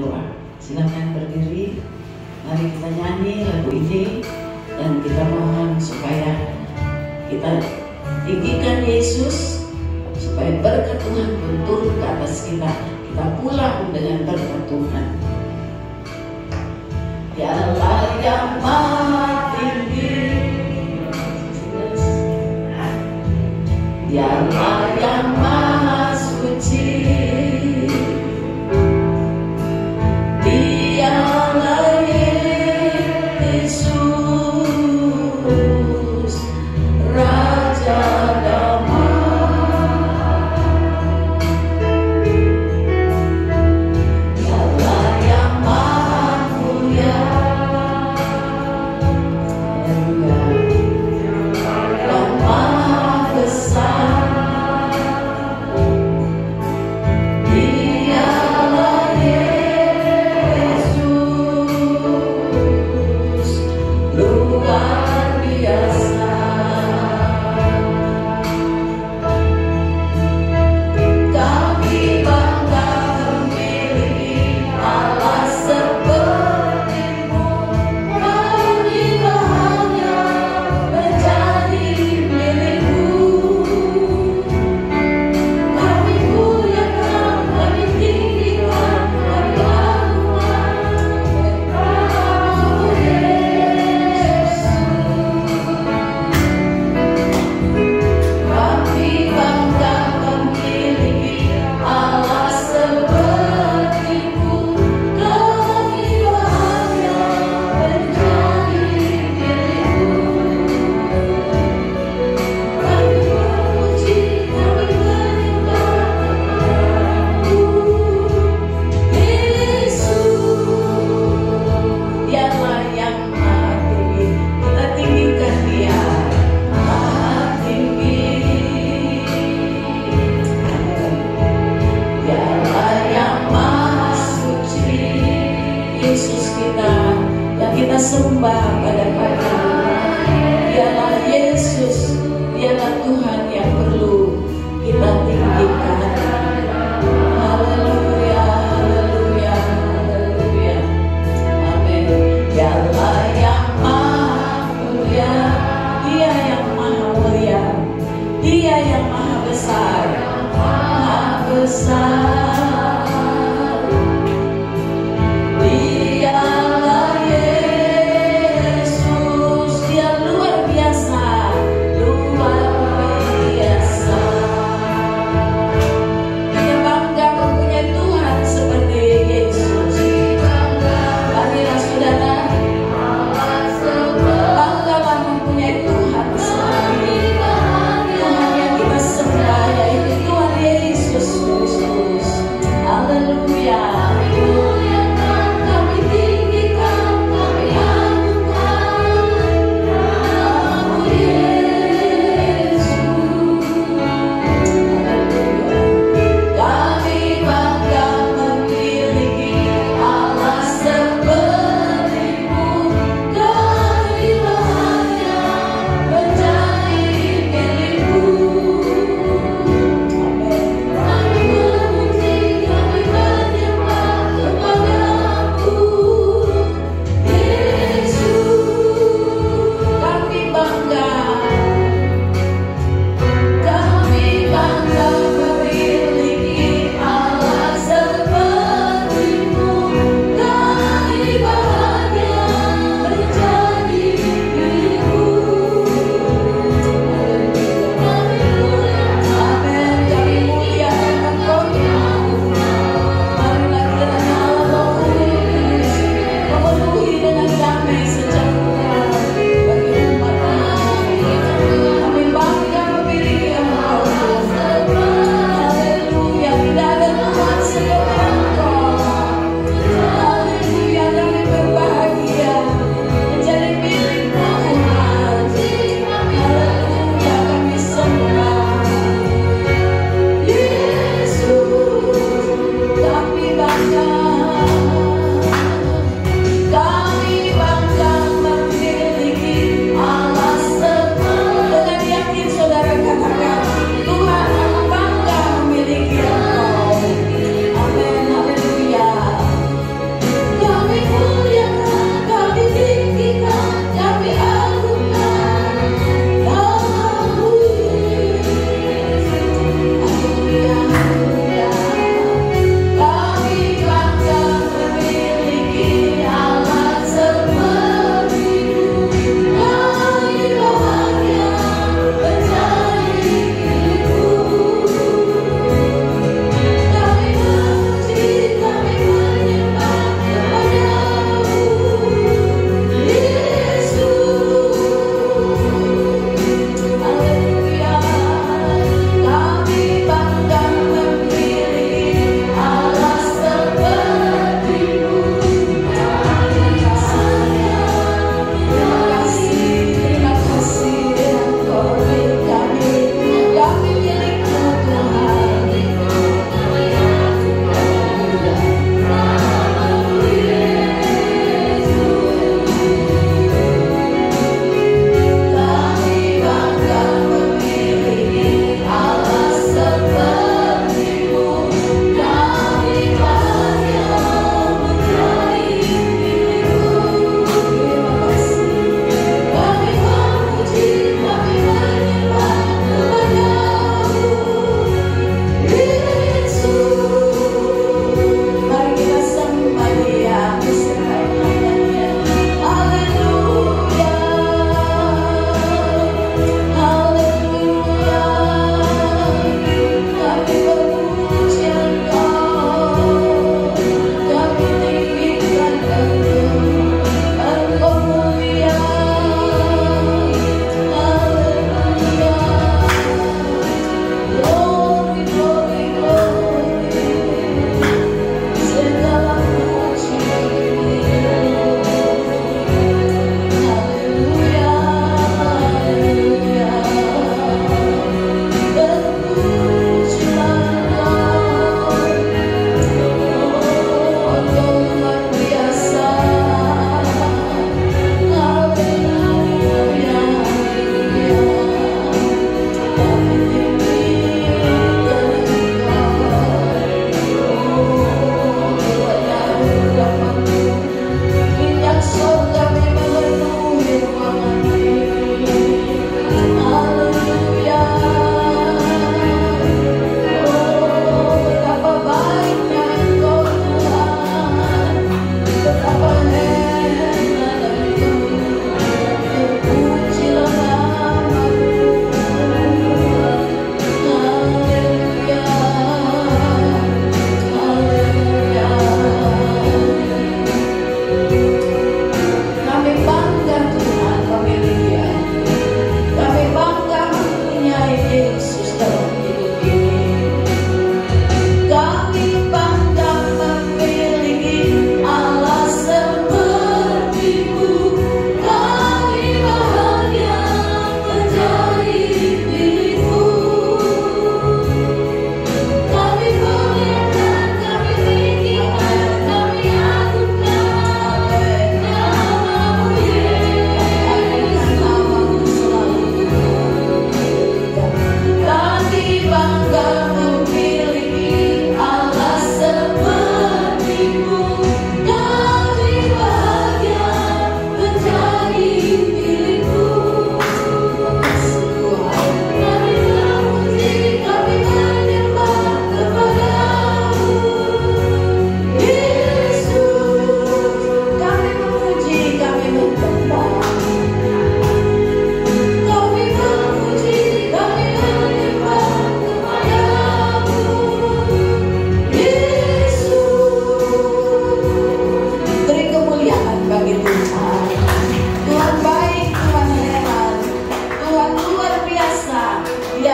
doa. Silakan berdiri, mari kita nyanyi lagu ini dan kita mohon supaya kita tinggikan Yesus, supaya berkat Tuhan pun turun ke atas kita. Kita pulang dengan berkat Tuhan. Dialah yang maha tinggi, Dialah yang maha suci, Dialah Yesus, Raja damai. Dialah yang maha mulia, yang maha besar. Yesus kita yang kita sembah pada pagi ini, Dialah Yesus, Dialah Tuhan yang perlu kita tinggikan. Haleluya, haleluya, haleluya. Amin. Dialah yang maha mulia, Dia yang maha mulia, Dia yang maha besar, maha besar.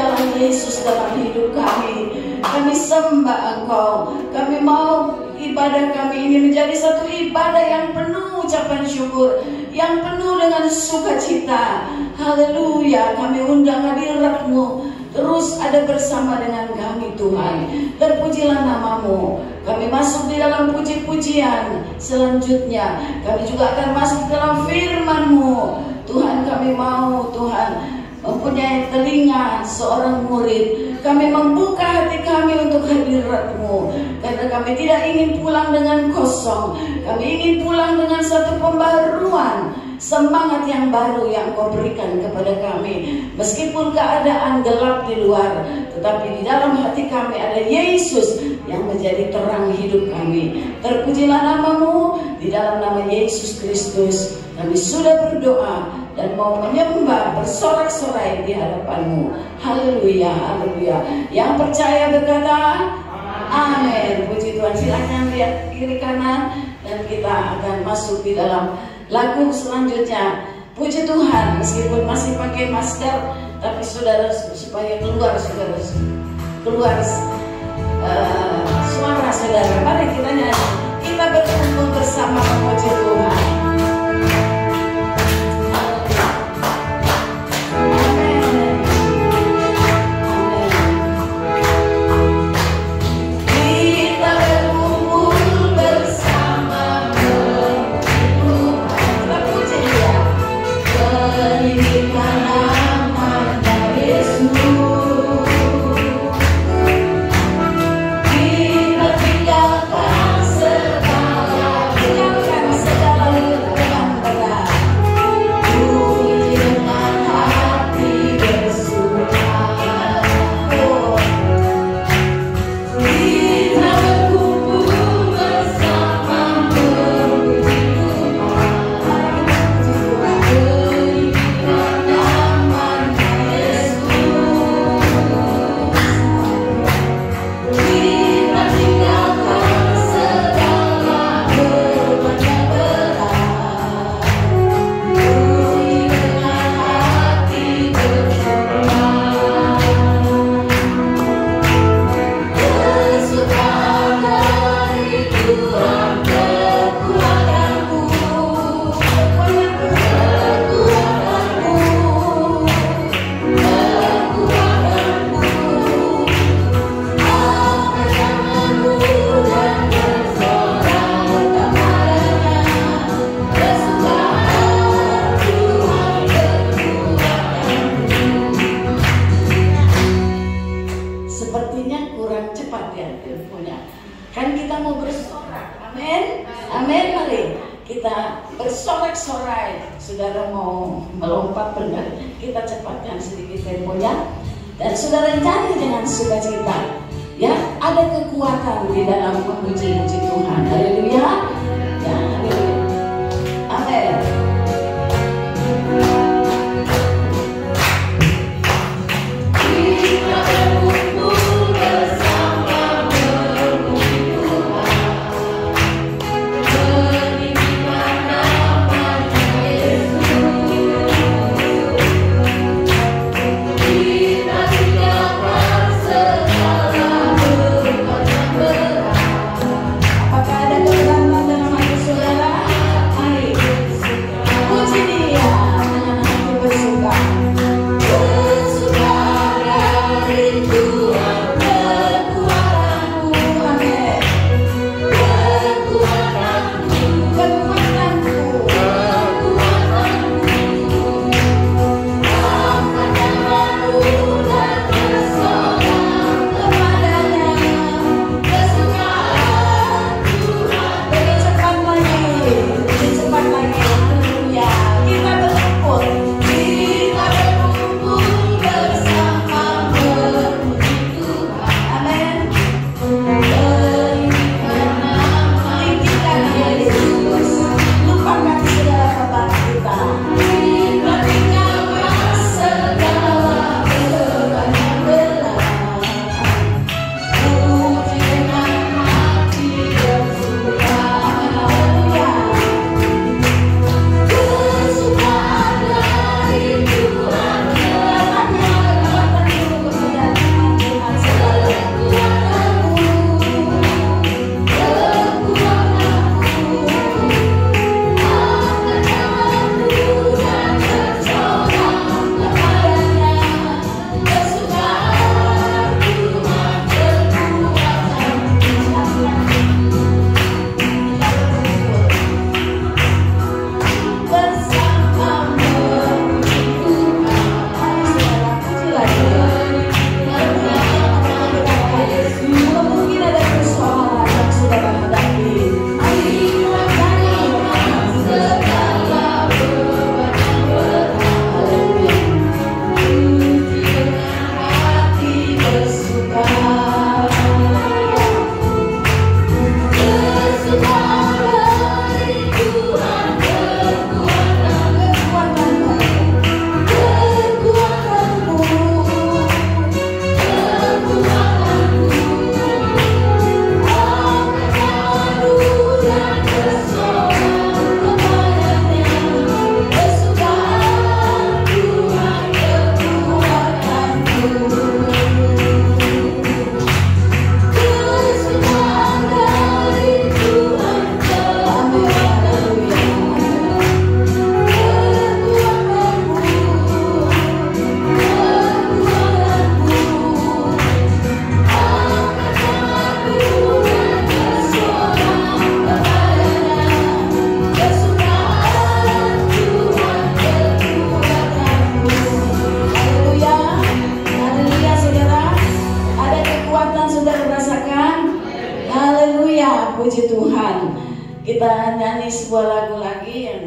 Tinggallah Yesus dalam hidup kami. Kami sembah Engkau. Kami mau ibadah kami ini menjadi satu ibadah yang penuh ucapan syukur, yang penuh dengan sukacita. Haleluya. Kami undang hadirat-Mu terus ada bersama dengan kami, Tuhan. Terpujilah nama-Mu. Kami masuk di dalam puji-pujian. Selanjutnya kami juga akan masuk dalam firman-Mu. Tuhan, kami mau, Tuhan, mempunyai telinga seorang murid. Kami membuka hati kami untuk hadirat-Mu, karena kami tidak ingin pulang dengan kosong. Kami ingin pulang dengan satu pembaruan, semangat yang baru yang Kau berikan kepada kami. Meskipun keadaan gelap di luar, tetapi di dalam hati kami ada Yesus yang menjadi terang hidup kami. Terpujilah nama-Mu. Di dalam nama Yesus Kristus kami sudah berdoa dan mau menyembah bersorak-sorai di hadapan-Mu. Haleluya, haleluya. Yang percaya berkata amin. Puji Tuhan. Silakan lihat kiri kanan dan kita akan masuk di dalam lagu selanjutnya. Puji Tuhan. Meskipun masih pakai masker, tapi saudara, supaya keluar saudara, keluar suara saudara. Mari kita nyanyi. Kita berkumpul bersama memuji Tuhan. Apakah ada kebenaran puji Tuhan. Kita nyanyi sebuah lagu lagi yang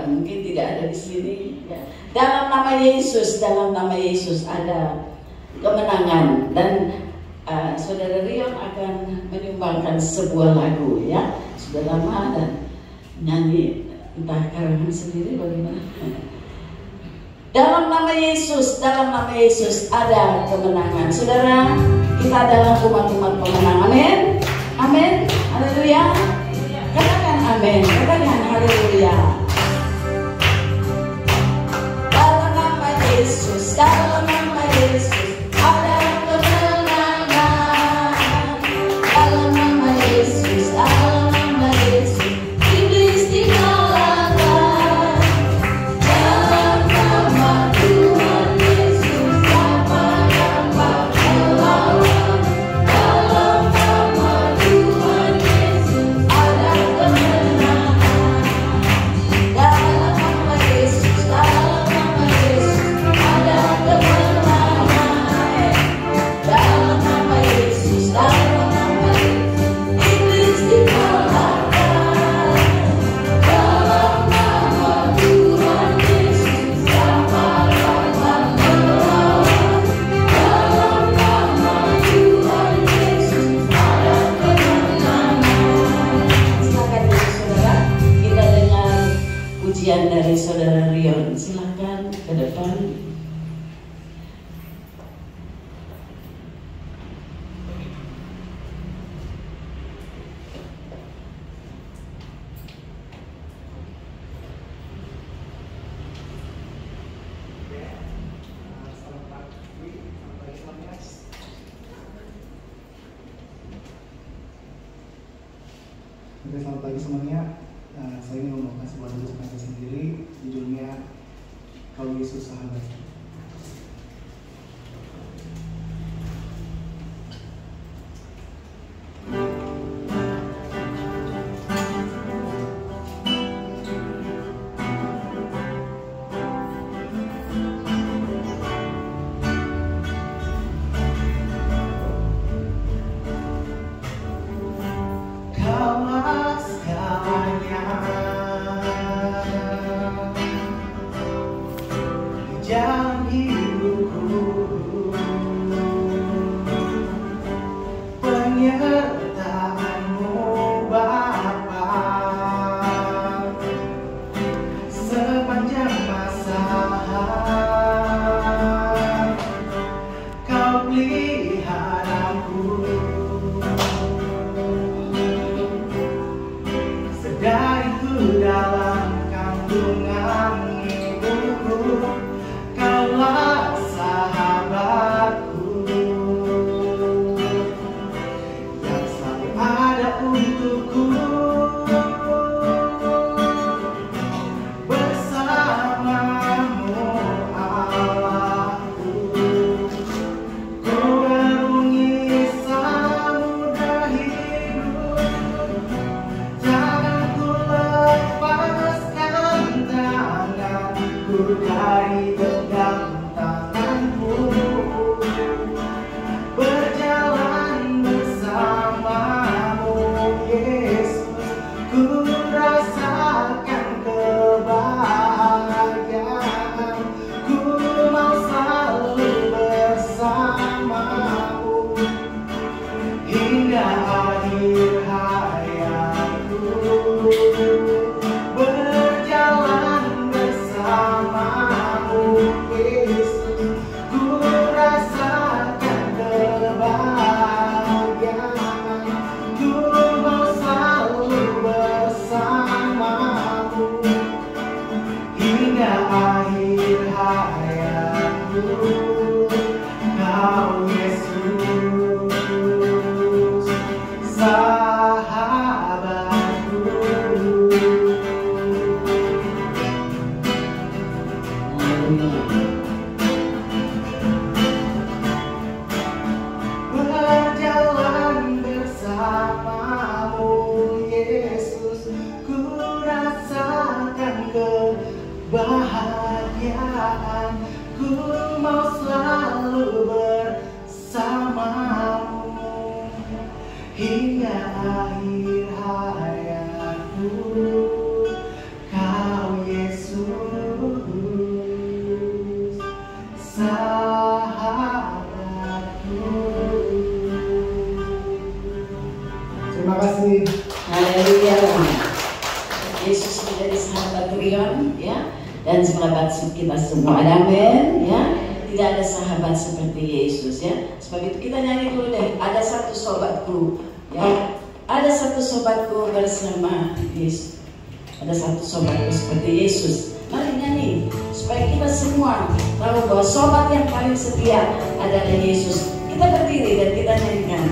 mungkin tidak ada di sini. Ya. Dalam nama Yesus ada kemenangan, dan Saudara Rion akan menyumbangkan sebuah lagu, ya. Sudah lama dan nyanyi entah karangan sendiri bagaimana. Dalam nama Yesus ada kemenangan. Saudara, kita adalah umat-umat pemenang. Amin. Amin. Haleluya. Katakan amin. Katakan haleluya. Dalam nama Yesus ada kemenangan. Dalam nama Yesus, iblis dikalahkan. Dalam nama Tuhan Yesus dapat melawan. Dalam nama Tuhan Yesus ada kemenangan. Dalam nama Yesus ada kemenangan. Dalam nama Yesus, iblis dikalahkan. Dalam nama Tuhan Yesus dapat melawan. Dalam nama Tuhan Yesus ada kemenangan. Silakan ya saudara, kita dengar pujian dari Saudara Rion. Silakan ke depan. Oke, selamat pagi semuanya. Saya ingin membawakan sebuah lagu saya sendiri, judulnya Kau Yesus Sahabat. Kaulah segalanya, jangan kasih. Haleluya. Yesus menjadi sahabat Rion, ya, dan sahabat kita semua. Amin, ya. Tidak ada sahabat seperti Yesus, ya. Sebab itu kita nyanyi dulu deh. Ada satu sobatku, ya. Ada satu sobatku bersama Yesus. Ada satu sobatku seperti Yesus. Mari nyanyi supaya kita semua tahu bahwa sobat yang paling setia adalah Yesus. Kita berdiri dan kita nyanyikan.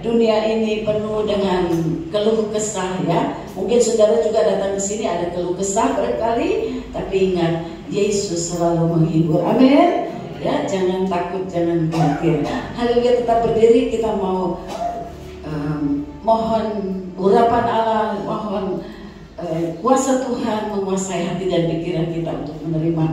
Dunia ini penuh dengan keluh kesah, ya. Mungkin saudara juga datang ke sini ada keluh kesah barangkali, tapi ingat Yesus selalu menghibur. Amin. Ya, jangan takut, jangan khawatir. Haleluya, tetap berdiri. Kita mau mohon urapan Allah, mohon kuasa Tuhan menguasai hati dan pikiran kita untuk menerima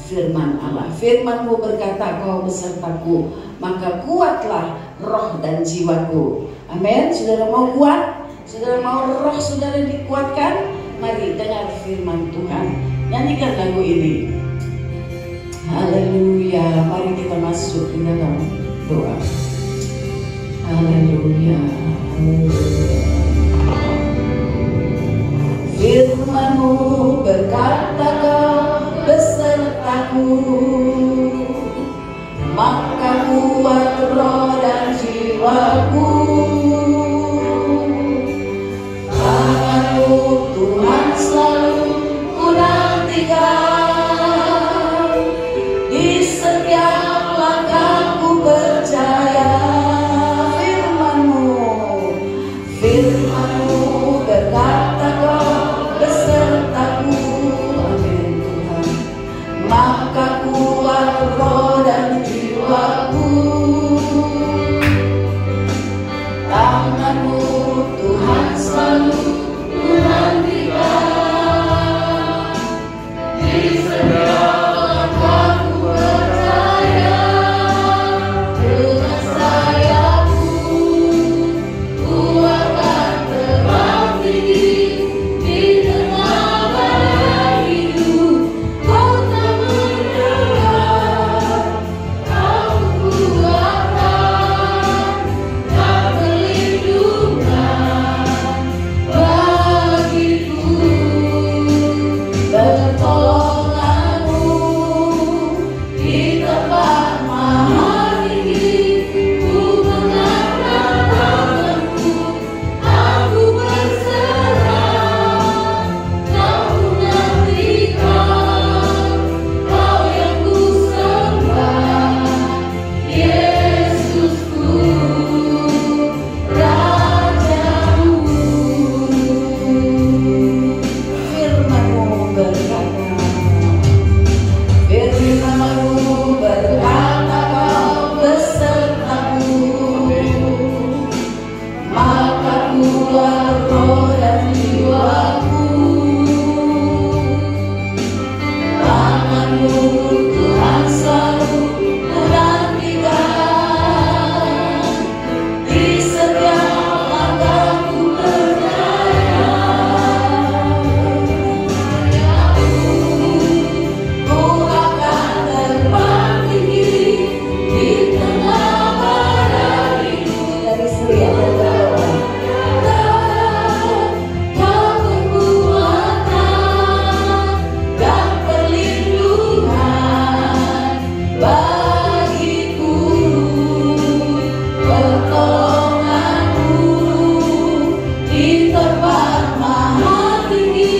firman Allah. Firman-Mu berkata, Kau besertaku, maka kuatlah roh dan jiwaku. Amin. Saudara mau kuat? Saudara mau roh saudara dikuatkan? Mari dengar firman Tuhan. Nyanyikan lagu ini. Haleluya. Mari kita masuk ke dalam doa. Haleluya. Firman-Mu berkata, Kau beserta hartaku, maka kuat roh dan jiwaku. Tangan-Mu Tuhan selalu ku nantikan, di setiap langkahku percaya. Firman-Mu berkata Kau besertaku, amin Tuhan. Maka kuat roh dan jiwaku. Tangan-Mu Tuhan selalu ku nantikan, di setiap langkahku percaya. Dengan sayapmu ku akan terbang tinggi di tengah badai hidup. Kau tak menyerah, Kau kuatkan dan perlindungan bagiku. Pertolongan-Mu di tempat maha tinggi. Ku mengangkat tanganku, aku berserah. Kau menantikan, Kau yang ku sembah, Yesusku, Rajaku. Firman-Mu berkata, Kau besertaku, maka kuat roh dan jiwaku. Tangan-Mu Tuhan selalu ku nantikan, di setiap langkahku percaya. Ku akan terbang tinggi di tengah badai hidup. Dari setiap langkah Kau kekuatan dan perlindungan bagiku. Pertolongan-Mu di tempat maha tinggi.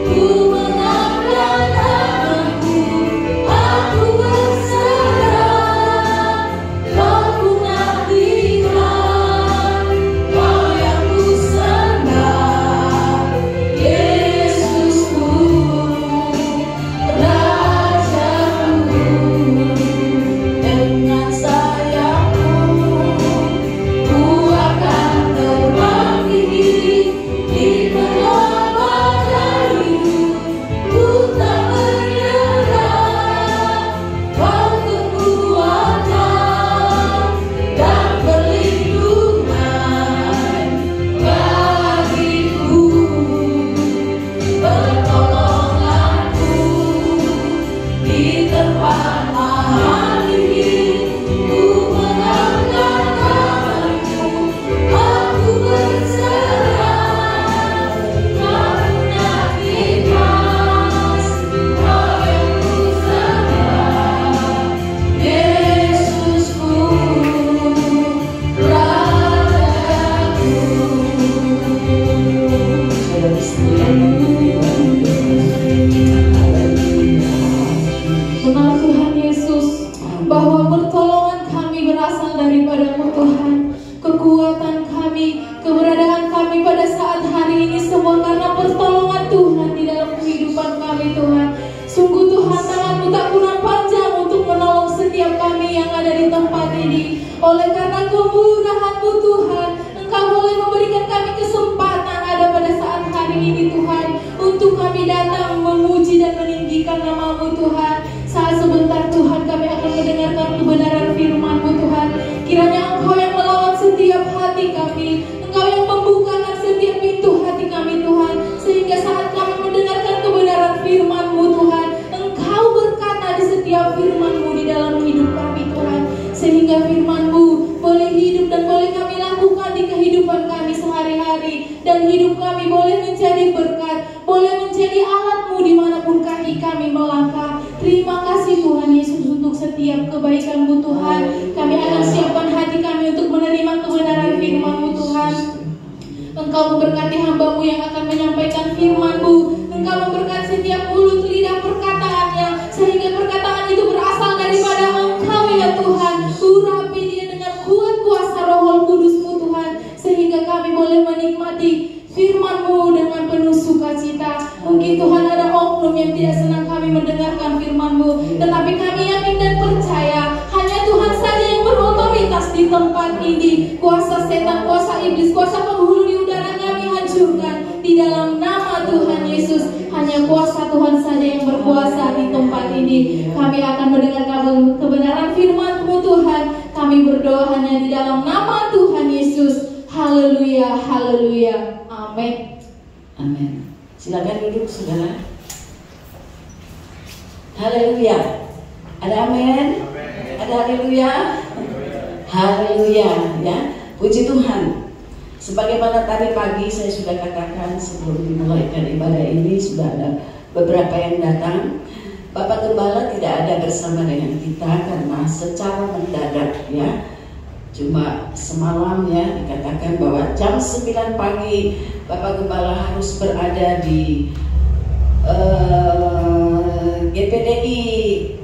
Ku mengangkat tanganku, aku berserah. Kau ku nantikan, Kau yang ku sembah, Yesusku, Rajaku. Dengan sayap-Mu ku akan terbang tinggi di tengah badai hidup. Ku tak menyerah, Kau kekuatan dan perlindungan bagiku. Pertolongan-Mu di tempat maha tinggi. Ku mengangkat tanganku, aku berserah. Kau menantikan, Kau yang ku sembah, Yesusku, Rajaku. Benar Tuhan Yesus, bahwa pertolongan kami berasal daripada-Mu Tuhan. Kekuatan kami, keberadaan kami pada saat hari ini semua karena pertolongan Tuhan di dalam kehidupan kami Tuhan. Sungguh Tuhan, tangan-Mu tak pernah panjang untuk menolong setiap kami yang ada di tempat ini. Oleh karena kemurahan-Mu Tuhan, Engkau boleh memberikan kami kesempatan ada pada saat hari ini Tuhan, untuk kami datang memuji dan meninggikan nama-Mu Tuhan. Saat sebentar Tuhan kami akan mendengarkan kebenaran firman-Mu Tuhan. Kiranya Engkau yang melawat setiap hati kami, Engkau yang membukakan setiap pintu hati kami Tuhan, sehingga saat kami mendengarkan kebenaran firman-Mu Tuhan, Engkau berkata di setiap firman-Mu di dalam hidup kami Tuhan, sehingga firman-Mu boleh hidup dan boleh kami lakukan di kehidupan kami sehari-hari, dan hidup kami boleh menjadi berkat, boleh menjadi alat-Mu dimanapun kaki kami melangkah. Terima kebaikan-Mu Tuhan. Kami akan siapkan hati kami untuk menerima kebenaran firman-Mu Tuhan. Engkau memberkati hamba-Mu yang akan menyampaikan firman-Mu. Engkau memberkati setiap mulut, lidah, perkataannya, sehingga perkataan itu berasal daripada Engkau ya Tuhan. Urapi dia dengan kuat kuasa Roh Kudus-Mu Tuhan, sehingga kami boleh menikmati firman-Mu dengan penuh sukacita. Mungkin Tuhan ada oknum yang tidak senang kami mendengarkan firman-Mu, tetapi kami yakin dan percaya hanya Tuhan saja yang berotoritas di tempat ini. Kuasa setan, kuasa iblis, kuasa penghulu di udara kami hancurkan di dalam nama Tuhan Yesus. Hanya kuasa Tuhan saja yang berkuasa di tempat ini. Kami akan mendengarkan kebenaran firman-Mu Tuhan. Kami berdoa hanya di dalam nama Tuhan Yesus. Haleluya, haleluya. Amin. Amin. Silakan duduk saudara. Haleluya. Ada amin? Ada haleluya? Haleluya ya. Puji Tuhan. Sebagaimana tadi pagi saya sudah katakan sebelum dimulaikan ibadah ini, sudah ada beberapa yang datang. Bapak Gembala tidak ada bersama dengan kita karena secara mendadak ya. Cuma semalam ya dikatakan bahwa jam 9 pagi Bapak Gembala harus berada di GPDI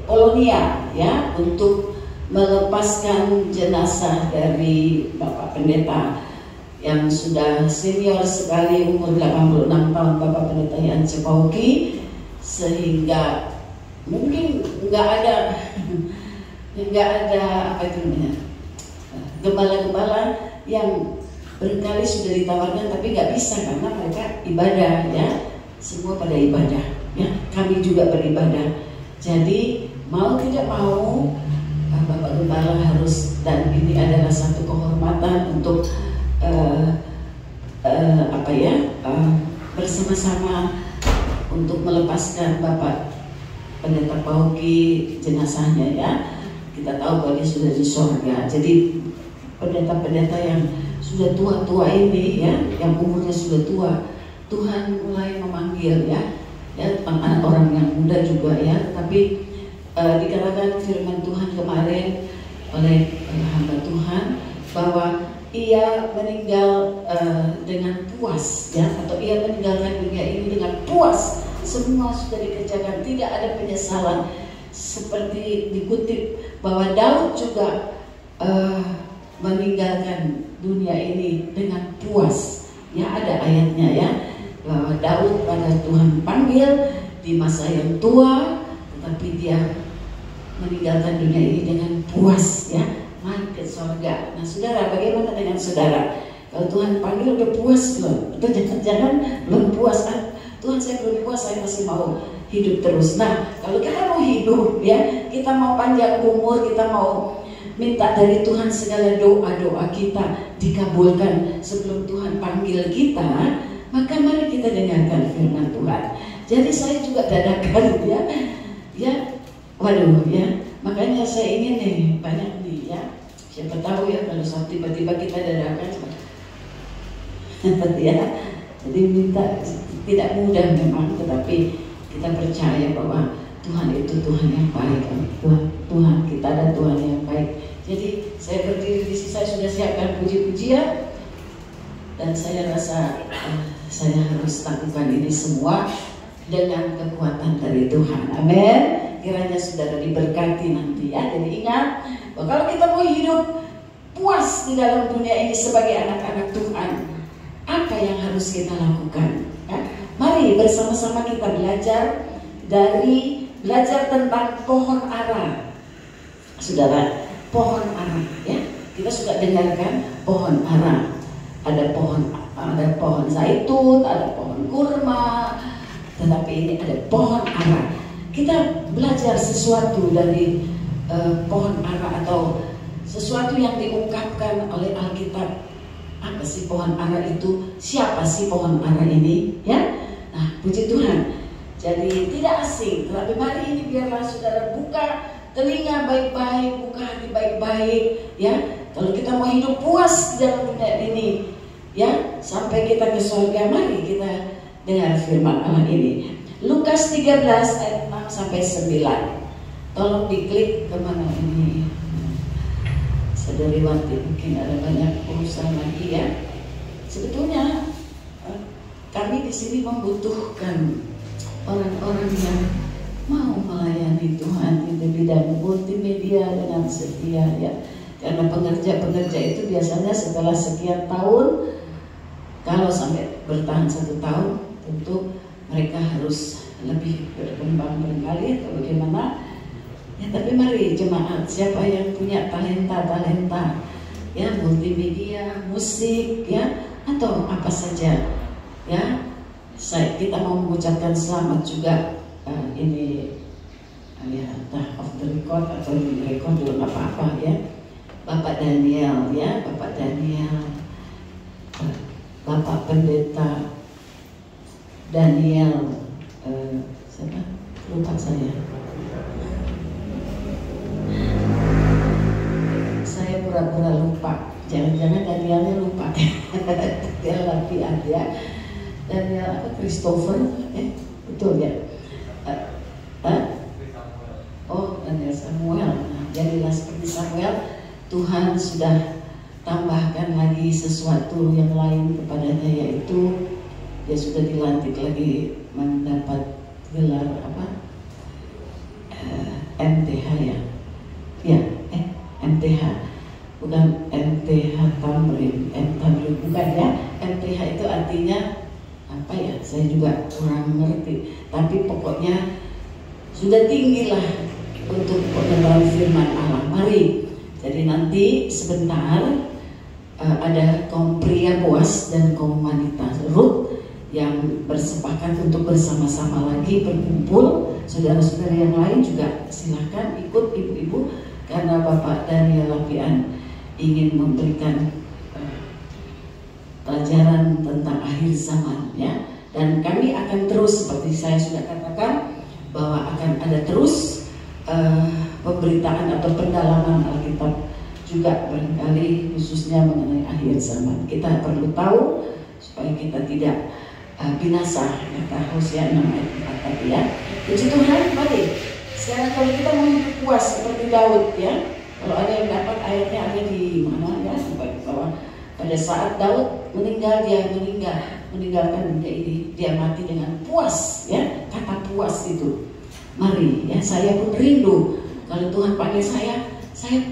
Polonia ya untuk melepaskan jenazah dari Bapak Pendeta yang sudah senior sekali, umur 86 tahun, Bapak Pendeta Yan Cepauki, sehingga mungkin nggak ada apa itu namanya, gembala-gembala yang berkali sudah ditawarkan tapi nggak bisa karena mereka ibadah ya, semua pada ibadah ya, kami juga beribadah. Jadi mau tidak mau Bapak Gembala harus, dan ini adalah satu kehormatan untuk bersama-sama untuk melepaskan Bapak Pendeta Pauki jenazahnya ya. Kita tahu bahwa dia sudah di surga. Jadi pendeta-pendeta yang sudah tua-tua ini ya, yang umurnya sudah tua, Tuhan mulai memanggil ya anak orang yang muda juga ya. Tapi dikatakan firman Tuhan kemarin oleh hamba Tuhan bahwa ia meninggal dengan puas ya, atau ia meninggalkan dunia ini dengan puas. Semua sudah dikerjakan, tidak ada penyesalan. Seperti dikutip bahwa Daud juga meninggalkan dunia ini dengan puas. Ya ada ayatnya ya, bahwa Daud pada Tuhan panggil di masa yang tua, tetapi dia meninggalkan dunia ini dengan puas ya, mari ke surga. Nah saudara, bagaimana dengan saudara? Kalau Tuhan panggil udah puas belum? Atau jangan-jangan belum puas? Tuhan saya belum puas, saya masih mau hidup terus. Nah kalau kita mau hidup ya, kita mau panjang umur, kita mau minta dari Tuhan segala doa-doa kita dikabulkan sebelum Tuhan panggil kita, maka mari kita dengarkan firman Tuhan. Jadi saya juga dadakan ya, waduh ya, makanya saya ingin nih banyak nih ya, siapa tahu ya kalau suatu tiba-tiba kita dadakan ya, jadi minta tidak mudah memang, tetapi kita percaya bahwa Tuhan itu Tuhan yang baik. Tuhan kita ada Tuhan yang baik. Jadi saya berdiri di sini, saya sudah siapkan puji-pujian, dan saya rasa saya harus lakukan ini semua dengan kekuatan dari Tuhan. Amin. Kiranya saudara diberkati nanti ya. Jadi ingat bahwa kalau kita mau hidup puas di dalam dunia ini sebagai anak-anak Tuhan, apa yang harus kita lakukan ya? Mari bersama-sama kita belajar tentang pohon ara. Saudara, pohon ara ya. Kita sudah dengarkan pohon ara. Ada pohon zaitun, ada pohon kurma, tetapi ini ada pohon ara. Kita belajar sesuatu dari pohon ara, atau sesuatu yang diungkapkan oleh Alkitab. Apa sih pohon ara itu? Siapa sih pohon ara ini? Ya, nah puji Tuhan. Jadi tidak asing, tetapi mari ini biarlah saudara buka telinga baik-baik, buka hati baik-baik, ya. Kalau kita mau hidup puas di dalam dunia ini, ya, sampai kita ke surga, mari kita dengar firman Allah ini. Lukas 13 ayat 6 sampai 9. Tolong diklik kemana ini. Saudariwati, mungkin ada banyak urusan lagi ya. Sebetulnya kami di sini membutuhkan orang-orang yang mau melayani Tuhan di bidang multimedia dengan setia ya. Karena pengerja-pengerja itu biasanya setelah sekian tahun, kalau sampai bertahan 1 tahun, tentu mereka harus lebih berkembang barangkali atau bagaimana. Ya, tapi mari jemaat, siapa yang punya talenta ya, multimedia, musik ya, atau apa saja ya, kita mau mengucapkan selamat juga. Ini ya, entah off the record atau di record belum apa-apa ya. Bapak Daniel ya, Bapak Daniel, Bapak Pendeta Daniel, siapa? Lupa saya. Saya pura-pura lupa. Jangan-jangan Danielnya lupa. Daniel Lapian ya. Daniel apa? Christopher? Betul ya. Oh, Daniel Samuel. Nah, jadilah seperti Samuel. Tuhan sudah tambahkan lagi sesuatu yang lain kepadanya, yaitu dia sudah dilantik lagi mendapat gelar apa? MTH ya? Ya, MTH, bukan MTH Tamrin, bukan ya? MTH itu artinya apa ya? Saya juga kurang mengerti. Tapi pokoknya sudah tinggilah untuk pengenalan firman Allah. Mari. Jadi nanti sebentar ada kaum pria Boas dan kaum wanita Ruth yang bersepakat untuk bersama-sama lagi berkumpul. Saudara-saudara yang lain juga silakan ikut, ibu-ibu, karena Bapak Daniel Lapian ingin memberikan pelajaran tentang akhir zaman ya. Dan kami akan terus, seperti saya sudah katakan, bahwa akan ada terus pemberitaan atau pendalaman Alkitab juga barangkali khususnya mengenai akhir zaman. Kita perlu tahu supaya kita tidak binasa, kata Hosea 6 ayat 4 tadi ya. Puji Tuhan, mari. Sekarang kalau kita mau hidup puas seperti Daud ya, kalau ada yang dapat ayatnya ada di mana ya, bahwa pada saat Daud meninggal, dia meninggalkan dunia ini, dia mati dengan puas ya, kata puas itu. Mari ya, saya pun rindu kalau Tuhan panggil saya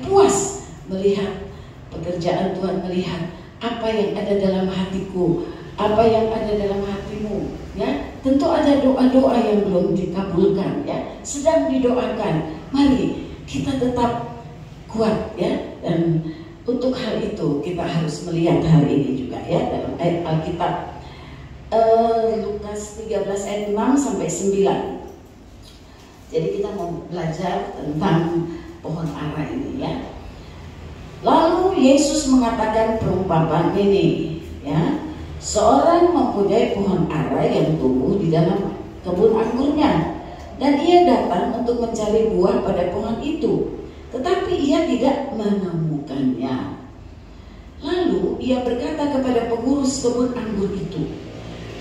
puas melihat pekerjaan Tuhan, melihat apa yang ada dalam hatiku, apa yang ada dalam hatimu ya. Tentu ada doa-doa yang belum dikabulkan ya, sedang didoakan. Mari kita tetap kuat ya, dan untuk hal itu kita harus melihat hal ini juga ya dalam ayat Alkitab Lukas 13 ayat 6 sampai 9. Jadi kita mau belajar tentang pohon ara ini ya. Lalu Yesus mengatakan perumpamaan ini ya. Seorang mempunyai pohon ara yang tumbuh di dalam kebun anggurnya, dan ia datang untuk mencari buah pada pohon itu, tetapi ia tidak menemukannya. Lalu ia berkata kepada pengurus kebun anggur itu,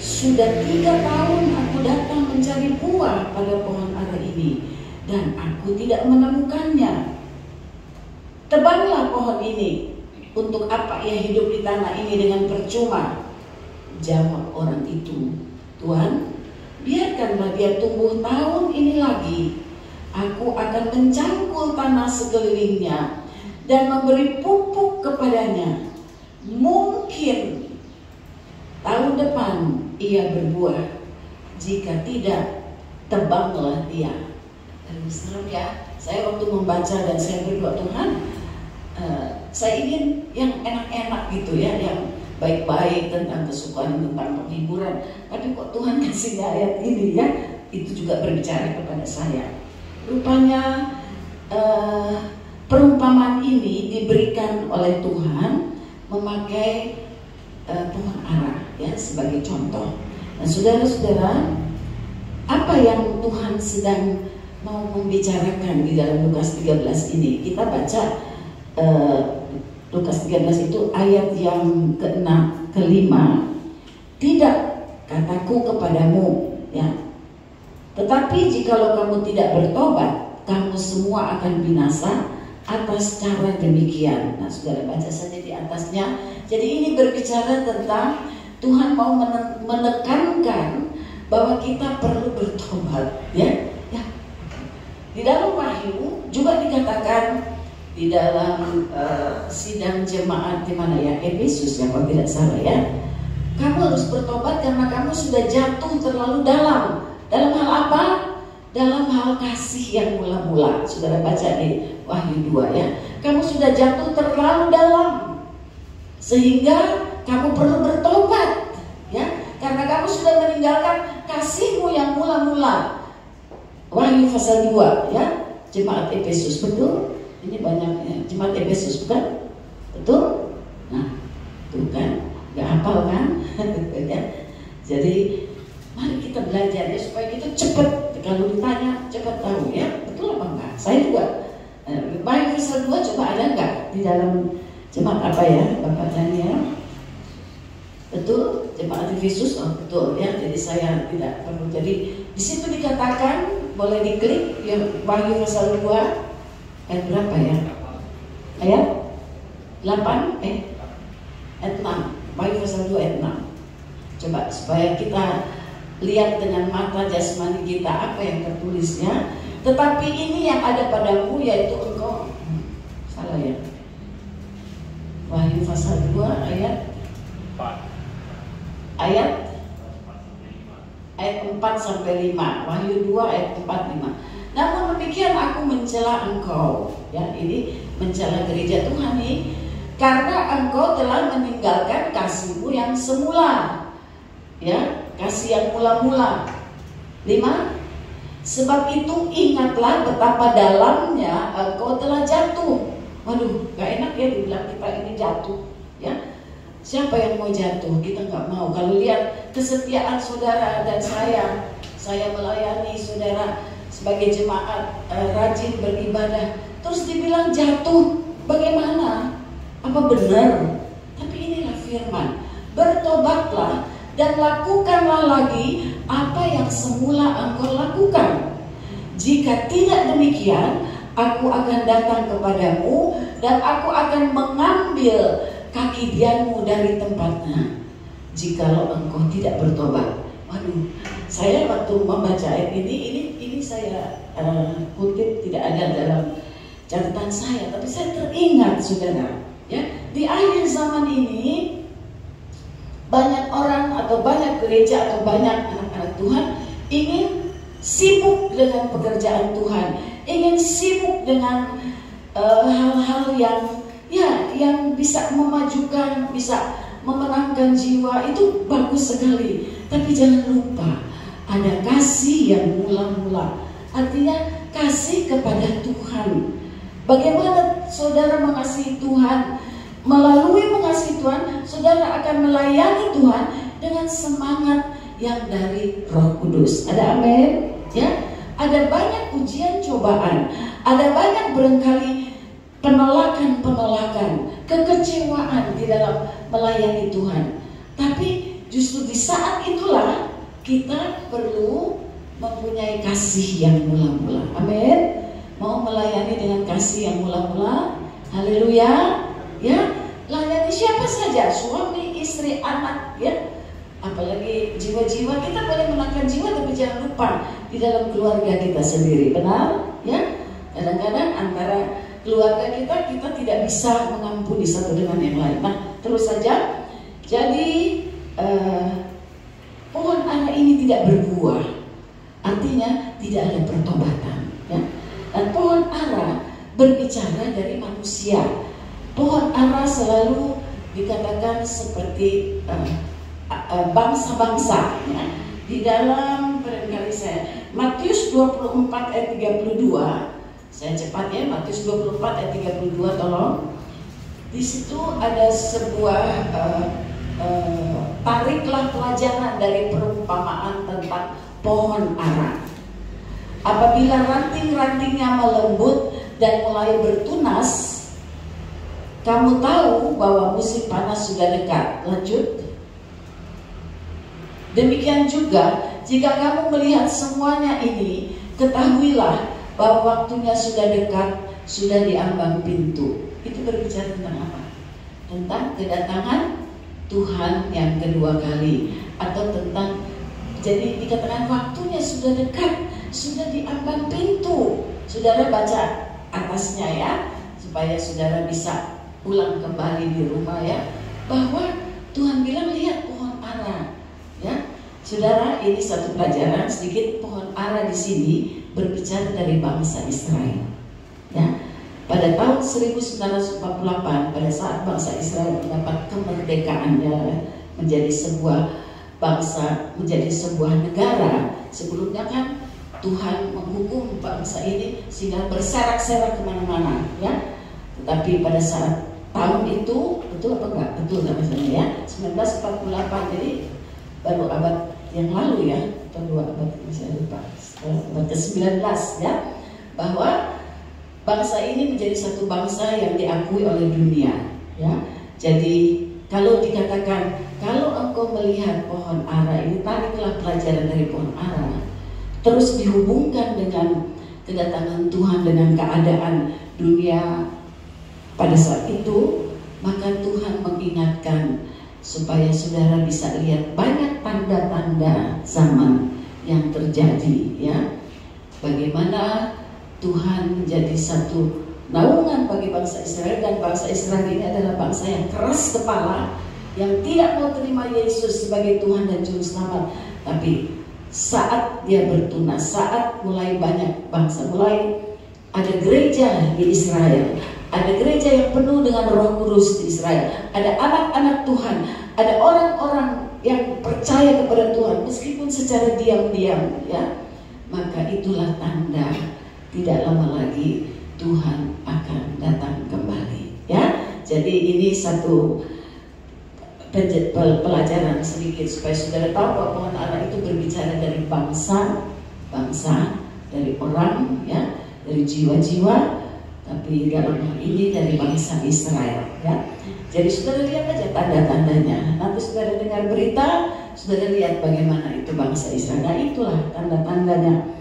"Sudah 3 tahun aku datang mencari buah pada pohon ara ini, dan aku tidak menemukannya. Tebanglah pohon ini. Untuk apa ia hidup di tanah ini dengan percuma?" Jawab orang itu, "Tuhan, biarkanlah dia tumbuh tahun ini lagi. Aku akan mencangkul tanah sekelilingnya dan memberi pupuk kepadanya. Mungkin tahun depan ia berbuah. Jika tidak, tebanglah dia." Terus terang ya, saya waktu membaca dan saya berdoa, Tuhan, saya ingin yang enak-enak gitu ya, yang baik-baik tentang kesukaan, tentang penghiburan. Tapi kok Tuhan kasih ayat ini ya, itu juga berbicara kepada saya. Rupanya perumpamaan ini diberikan oleh Tuhan memakai pohon ara ya sebagai contoh. Nah, saudara-saudara, apa yang Tuhan sedang mau membicarakan di dalam Lukas 13 ini? Kita baca Lukas 13 itu ayat yang ke-6, ke-5. "Tidak, kataku kepadamu ya, tetapi jikalau kamu tidak bertobat, kamu semua akan binasa atas cara demikian. Nah, saudara baca saja di atasnya. Jadi ini berbicara tentang Tuhan mau menekankan bahwa kita perlu bertobat, ya. Di dalam Wahyu juga dikatakan di dalam sidang jemaat di mana ya, Efesus ya kalau tidak salah ya. Kamu harus bertobat karena kamu sudah jatuh terlalu dalam. Dalam hal apa? Dalam hal kasih yang mula-mula. Saudara baca di Wahyu 2 ya. Kamu sudah jatuh terlalu dalam sehingga kamu perlu bertobat, ya. Karena kamu sudah meninggalkan kasihmu yang mula-mula. Wahyu pasal 2 ya. Jemaat Efesus, betul? Ini banyak jemaat Efesus, bukan? Betul? Nah, tuh kan, gak hafal kan? Jadi mari kita belajar ya supaya kita cepat. Kalau ditanya cepat tahu ya, betul apa enggak? Saya juga Wahyu pasal 2 coba ada enggak di dalam jemaat apa ya, Bapak Daniel? Betul, jemaat Efesus, oh betul ya. Jadi saya tidak perlu. Jadi di situ dikatakan, boleh diklik ya, Wahyu pasal 2 ayat berapa ya? Ayat 8 ayat 6. Wahyu pasal 2 ayat 6. Coba supaya kita lihat dengan mata jasmani kita apa yang tertulisnya. Tetapi ini yang ada padamu, yaitu engkau. Salah ya. Wahyu pasal 2 ayat 4-5. Wahyu 2 ayat 4-5. Namun demikian aku mencela engkau, ya, ini mencela gereja Tuhan nih, karena engkau telah meninggalkan kasihmu yang semula, ya, kasih yang mula-mula. 5. Sebab itu ingatlah betapa dalamnya engkau telah jatuh. Waduh, gak enak ya dibilang kita ini jatuh, ya. Siapa yang mau jatuh? Kita nggak mau. Kalau lihat kesetiaan saudara dan saya melayani saudara sebagai jemaat, rajin beribadah, terus dibilang jatuh, bagaimana? Apa benar? Tapi inilah firman, bertobatlah dan lakukanlah lagi apa yang semula engkau lakukan. Jika tidak demikian, aku akan datang kepadamu dan aku akan mengambil kaki dianmu dari tempatnya, jikalau engkau tidak bertobat. Waduh, saya waktu membaca ayat ini saya kutip, tidak ada dalam catatan saya, tapi saya teringat saudara, ya, di akhir zaman ini banyak orang atau banyak gereja atau banyak anak-anak Tuhan ingin sibuk dengan pekerjaan Tuhan, ingin sibuk dengan hal-hal yang bisa memajukan, bisa memenangkan jiwa. Itu bagus sekali. Tapi jangan lupa ada kasih yang mula-mula. Artinya kasih kepada Tuhan. Bagaimana saudara mengasihi Tuhan? Melalui mengasihi Tuhan, saudara akan melayani Tuhan dengan semangat yang dari Roh Kudus. Ada amin? Ya? Ada banyak ujian cobaan, ada banyak barangkali penolakan, kekecewaan di dalam melayani Tuhan. Tapi justru di saat itulah kita perlu mempunyai kasih yang mula-mula. Amin. Mau melayani dengan kasih yang mula-mula. Haleluya. Ya, layani siapa saja, suami, istri, anak, ya. Apalagi jiwa-jiwa, kita boleh menangkan jiwa, tapi jangan lupa di dalam keluarga kita sendiri. Benar? Ya. Kadang-kadang antara keluarga kita tidak bisa mengampuni satu dengan yang lain. Nah, terus saja. Jadi pohon ara ini tidak berbuah, artinya tidak ada pertobatan, ya. Dan pohon ara berbicara dari manusia. Pohon ara selalu dikatakan seperti bangsa-bangsa, ya. Di dalam barangkali saya Matius 24 ayat 32. Saya cepat ya, Matius 24 ayat 32, tolong. Di situ ada sebuah tariklah pelajaran dari perumpamaan tentang pohon ara. Apabila ranting-rantingnya melembut dan mulai bertunas, kamu tahu bahwa musim panas sudah dekat. Lanjut. Demikian juga, jika kamu melihat semuanya ini, ketahuilah bahwa waktunya sudah dekat, sudah diambang pintu. Itu berbicara tentang apa? Tentang kedatangan Tuhan yang kedua kali, atau tentang, jadi dikatakan waktunya sudah dekat, sudah diambang pintu. Saudara baca atasnya ya, supaya saudara bisa pulang kembali di rumah ya, bahwa Tuhan bilang lihat pohon ara ya. Saudara, ini satu pelajaran sedikit. Pohon ara di sini berbicara dari bangsa Israel ya. Pada tahun 1948, pada saat bangsa Israel mendapat kemerdekaannya menjadi sebuah bangsa, menjadi sebuah negara. Sebelumnya kan Tuhan menghukum bangsa ini sehingga berserak-serak kemana-mana ya. Tetapi pada saat tahun itu, betul apa enggak? Betul nggak misalnya ya, 1948, jadi baru abad yang lalu ya, atau 2 abad, saya lupa, abad ke-19 ya, bahwa bangsa ini menjadi satu bangsa yang diakui oleh dunia ya. Jadi kalau dikatakan, kalau engkau melihat pohon ara ini, tariklah pelajaran dari pohon ara, terus dihubungkan dengan kedatangan Tuhan, dengan keadaan dunia pada saat itu, maka Tuhan mengingatkan supaya saudara bisa lihat banyak tanda-tanda zaman yang terjadi ya. Bagaimana Tuhan menjadi satu naungan bagi bangsa Israel, dan bangsa Israel ini adalah bangsa yang keras kepala, yang tidak mau terima Yesus sebagai Tuhan dan Juru Selamat. Tapi saat dia bertunas, saat mulai banyak bangsa, mulai ada gereja di Israel, ada gereja yang penuh dengan Roh Kudus di Israel, ada anak-anak Tuhan, ada orang-orang yang percaya kepada Tuhan meskipun secara diam-diam ya, maka itulah tanda tidak lama lagi Tuhan akan datang kembali ya. Jadi ini satu pelajaran sedikit supaya saudara tahu bahwa pohon ara itu berbicara dari bangsa, dari orang ya, dari jiwa-jiwa, tapi dalam hal ini dari bangsa Israel ya. Jadi saudara lihat aja tanda-tandanya. Nanti saudara dengar berita, saudara lihat bagaimana itu bangsa Israel. Nah itulah tanda-tandanya.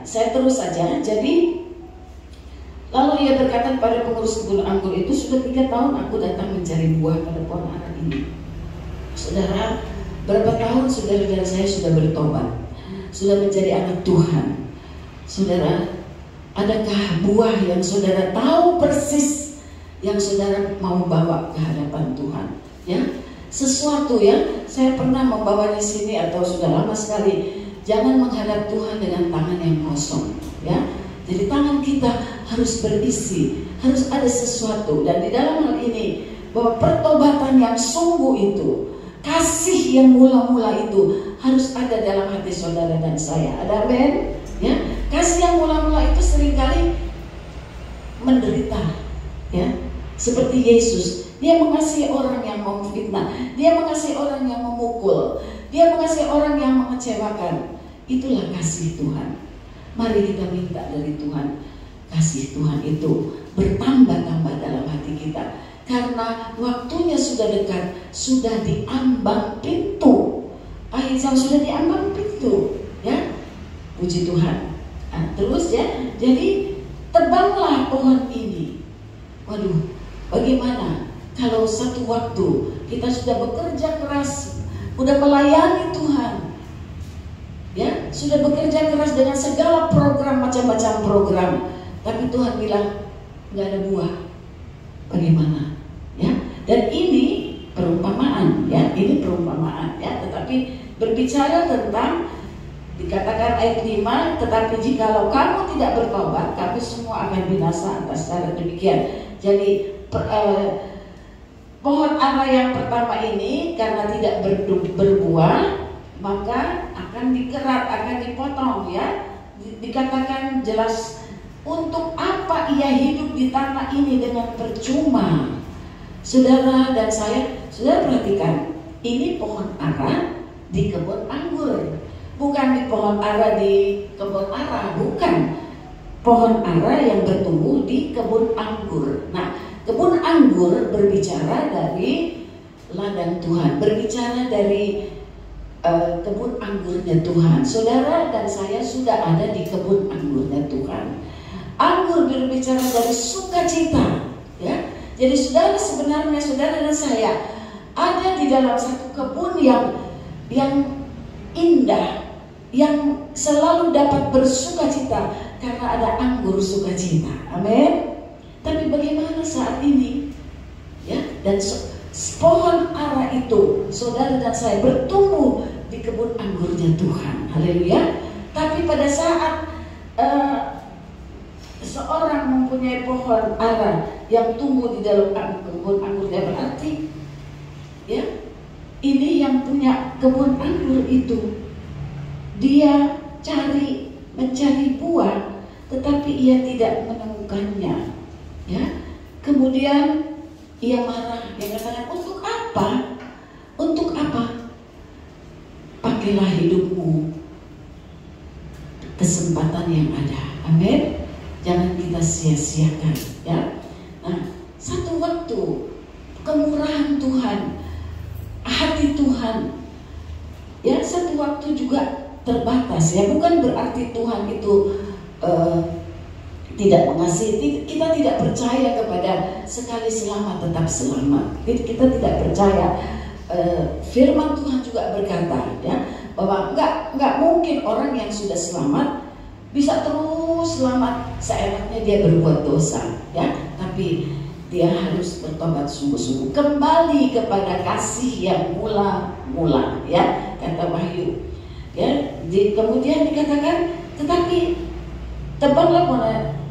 Saya terus saja. Jadi lalu ia berkata kepada pengurus kebun anggur itu, sudah 3 tahun aku datang mencari buah pada pohon ara ini. Saudara, berapa tahun saudara-saudara saya sudah bertobat, sudah menjadi anak Tuhan. Saudara, adakah buah yang saudara tahu persis yang saudara mau bawa ke hadapan Tuhan? Ya, sesuatu ya. Saya pernah membawa di sini atau sudah lama sekali. Jangan menghadap Tuhan dengan tangan yang kosong, ya. Jadi tangan kita harus berisi, harus ada sesuatu. Dan di dalam hal ini, bahwa pertobatan yang sungguh itu, kasih yang mula-mula itu harus ada dalam hati saudara dan saya. Ada amen? Ya, kasih yang mula-mula itu seringkali menderita, ya. Seperti Yesus, dia mengasihi orang yang memfitnah, dia mengasihi orang yang memukul, dia mengasihi orang yang mengecewakan. Itulah kasih Tuhan. Mari kita minta dari Tuhan, kasih Tuhan itu bertambah-tambah dalam hati kita. Karena waktunya sudah dekat, sudah diambang pintu. Akhir zaman sudah diambang pintu, ya. Puji Tuhan. Nah, terus ya, jadi tebanglah pohon ini. Waduh, bagaimana kalau satu waktu kita sudah bekerja keras, sudah melayani Tuhan, ya, sudah bekerja keras dengan segala program, macam-macam program, tapi Tuhan bilang nggak ada buah. Bagaimana? Ya, dan ini perumpamaan, ya, ini perumpamaan, ya, tetapi berbicara tentang, dikatakan ayat 5, tetapi jikalau kamu tidak bertobat, kamu semua akan binasa atas cara demikian. Jadi pohon ara yang pertama ini karena tidak berbuah, maka akan dikerat, akan dipotong, ya. Dikatakan jelas, untuk apa ia hidup di tanah ini dengan percuma. Saudara dan saya, saudara perhatikan, ini pohon ara di kebun anggur, bukan di pohon ara di kebun ara, bukan. Pohon ara yang bertumbuh di kebun anggur. Nah, kebun anggur berbicara dari ladang Tuhan, berbicara dari kebun anggurnya Tuhan. Saudara dan saya sudah ada di kebun anggurnya Tuhan. Anggur berbicara dari sukacita, ya. Jadi saudara, sebenarnya saudara dan saya ada di dalam satu kebun yang indah, yang selalu dapat bersukacita karena ada anggur sukacita. Amin. Tapi bagaimana saat ini? Ya, dan pohon ara itu, saudara dan saya bertumbuh di kebun anggurnya Tuhan. Haleluya. Tapi pada saat seorang mempunyai pohon ara yang tumbuh di dalam kebun anggurnya, berarti ya, ini yang punya kebun anggur itu, dia mencari buah, tetapi ia tidak menemukannya. Ya, kemudian ia marah, dia katakan, untuk apa? Untuk apa? Pakailah hidupmu kesempatan yang ada. Amin. Jangan kita sia-siakan, ya. Nah, satu waktu kemurahan Tuhan, hati Tuhan, ya, satu waktu juga terbatas, ya. Bukan berarti Tuhan itu tidak mengasihi. Kita tidak percaya kepada sekali selamat tetap selamat. Kita tidak percaya. Firman Tuhan juga berkata, ya, bahwa nggak mungkin orang yang sudah selamat bisa terus selamat seenaknya dia berbuat dosa, ya. Tapi dia harus bertobat sungguh-sungguh, kembali kepada kasih yang mula-mula, ya, kata Wahyu, ya. Kemudian dikatakan, tetapi tebanglah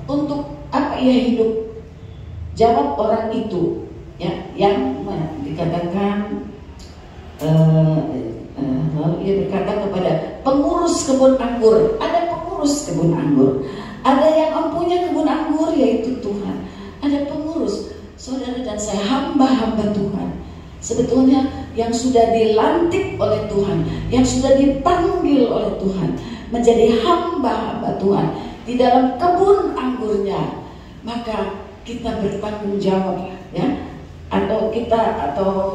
untuk apa ia hidup? Jawab orang itu, ya, yang dikatakan, lalu ia berkata kepada pengurus kebun anggur. Ada pengurus kebun anggur, ada yang mempunyai kebun anggur, yaitu Tuhan. Ada pengurus, saudara dan saya, hamba-hamba Tuhan, sebetulnya yang sudah dilantik oleh Tuhan, yang sudah dipanggil oleh Tuhan menjadi hamba-hamba Tuhan di dalam kebun anggurnya. Maka kita bertanggung jawab, ya. Atau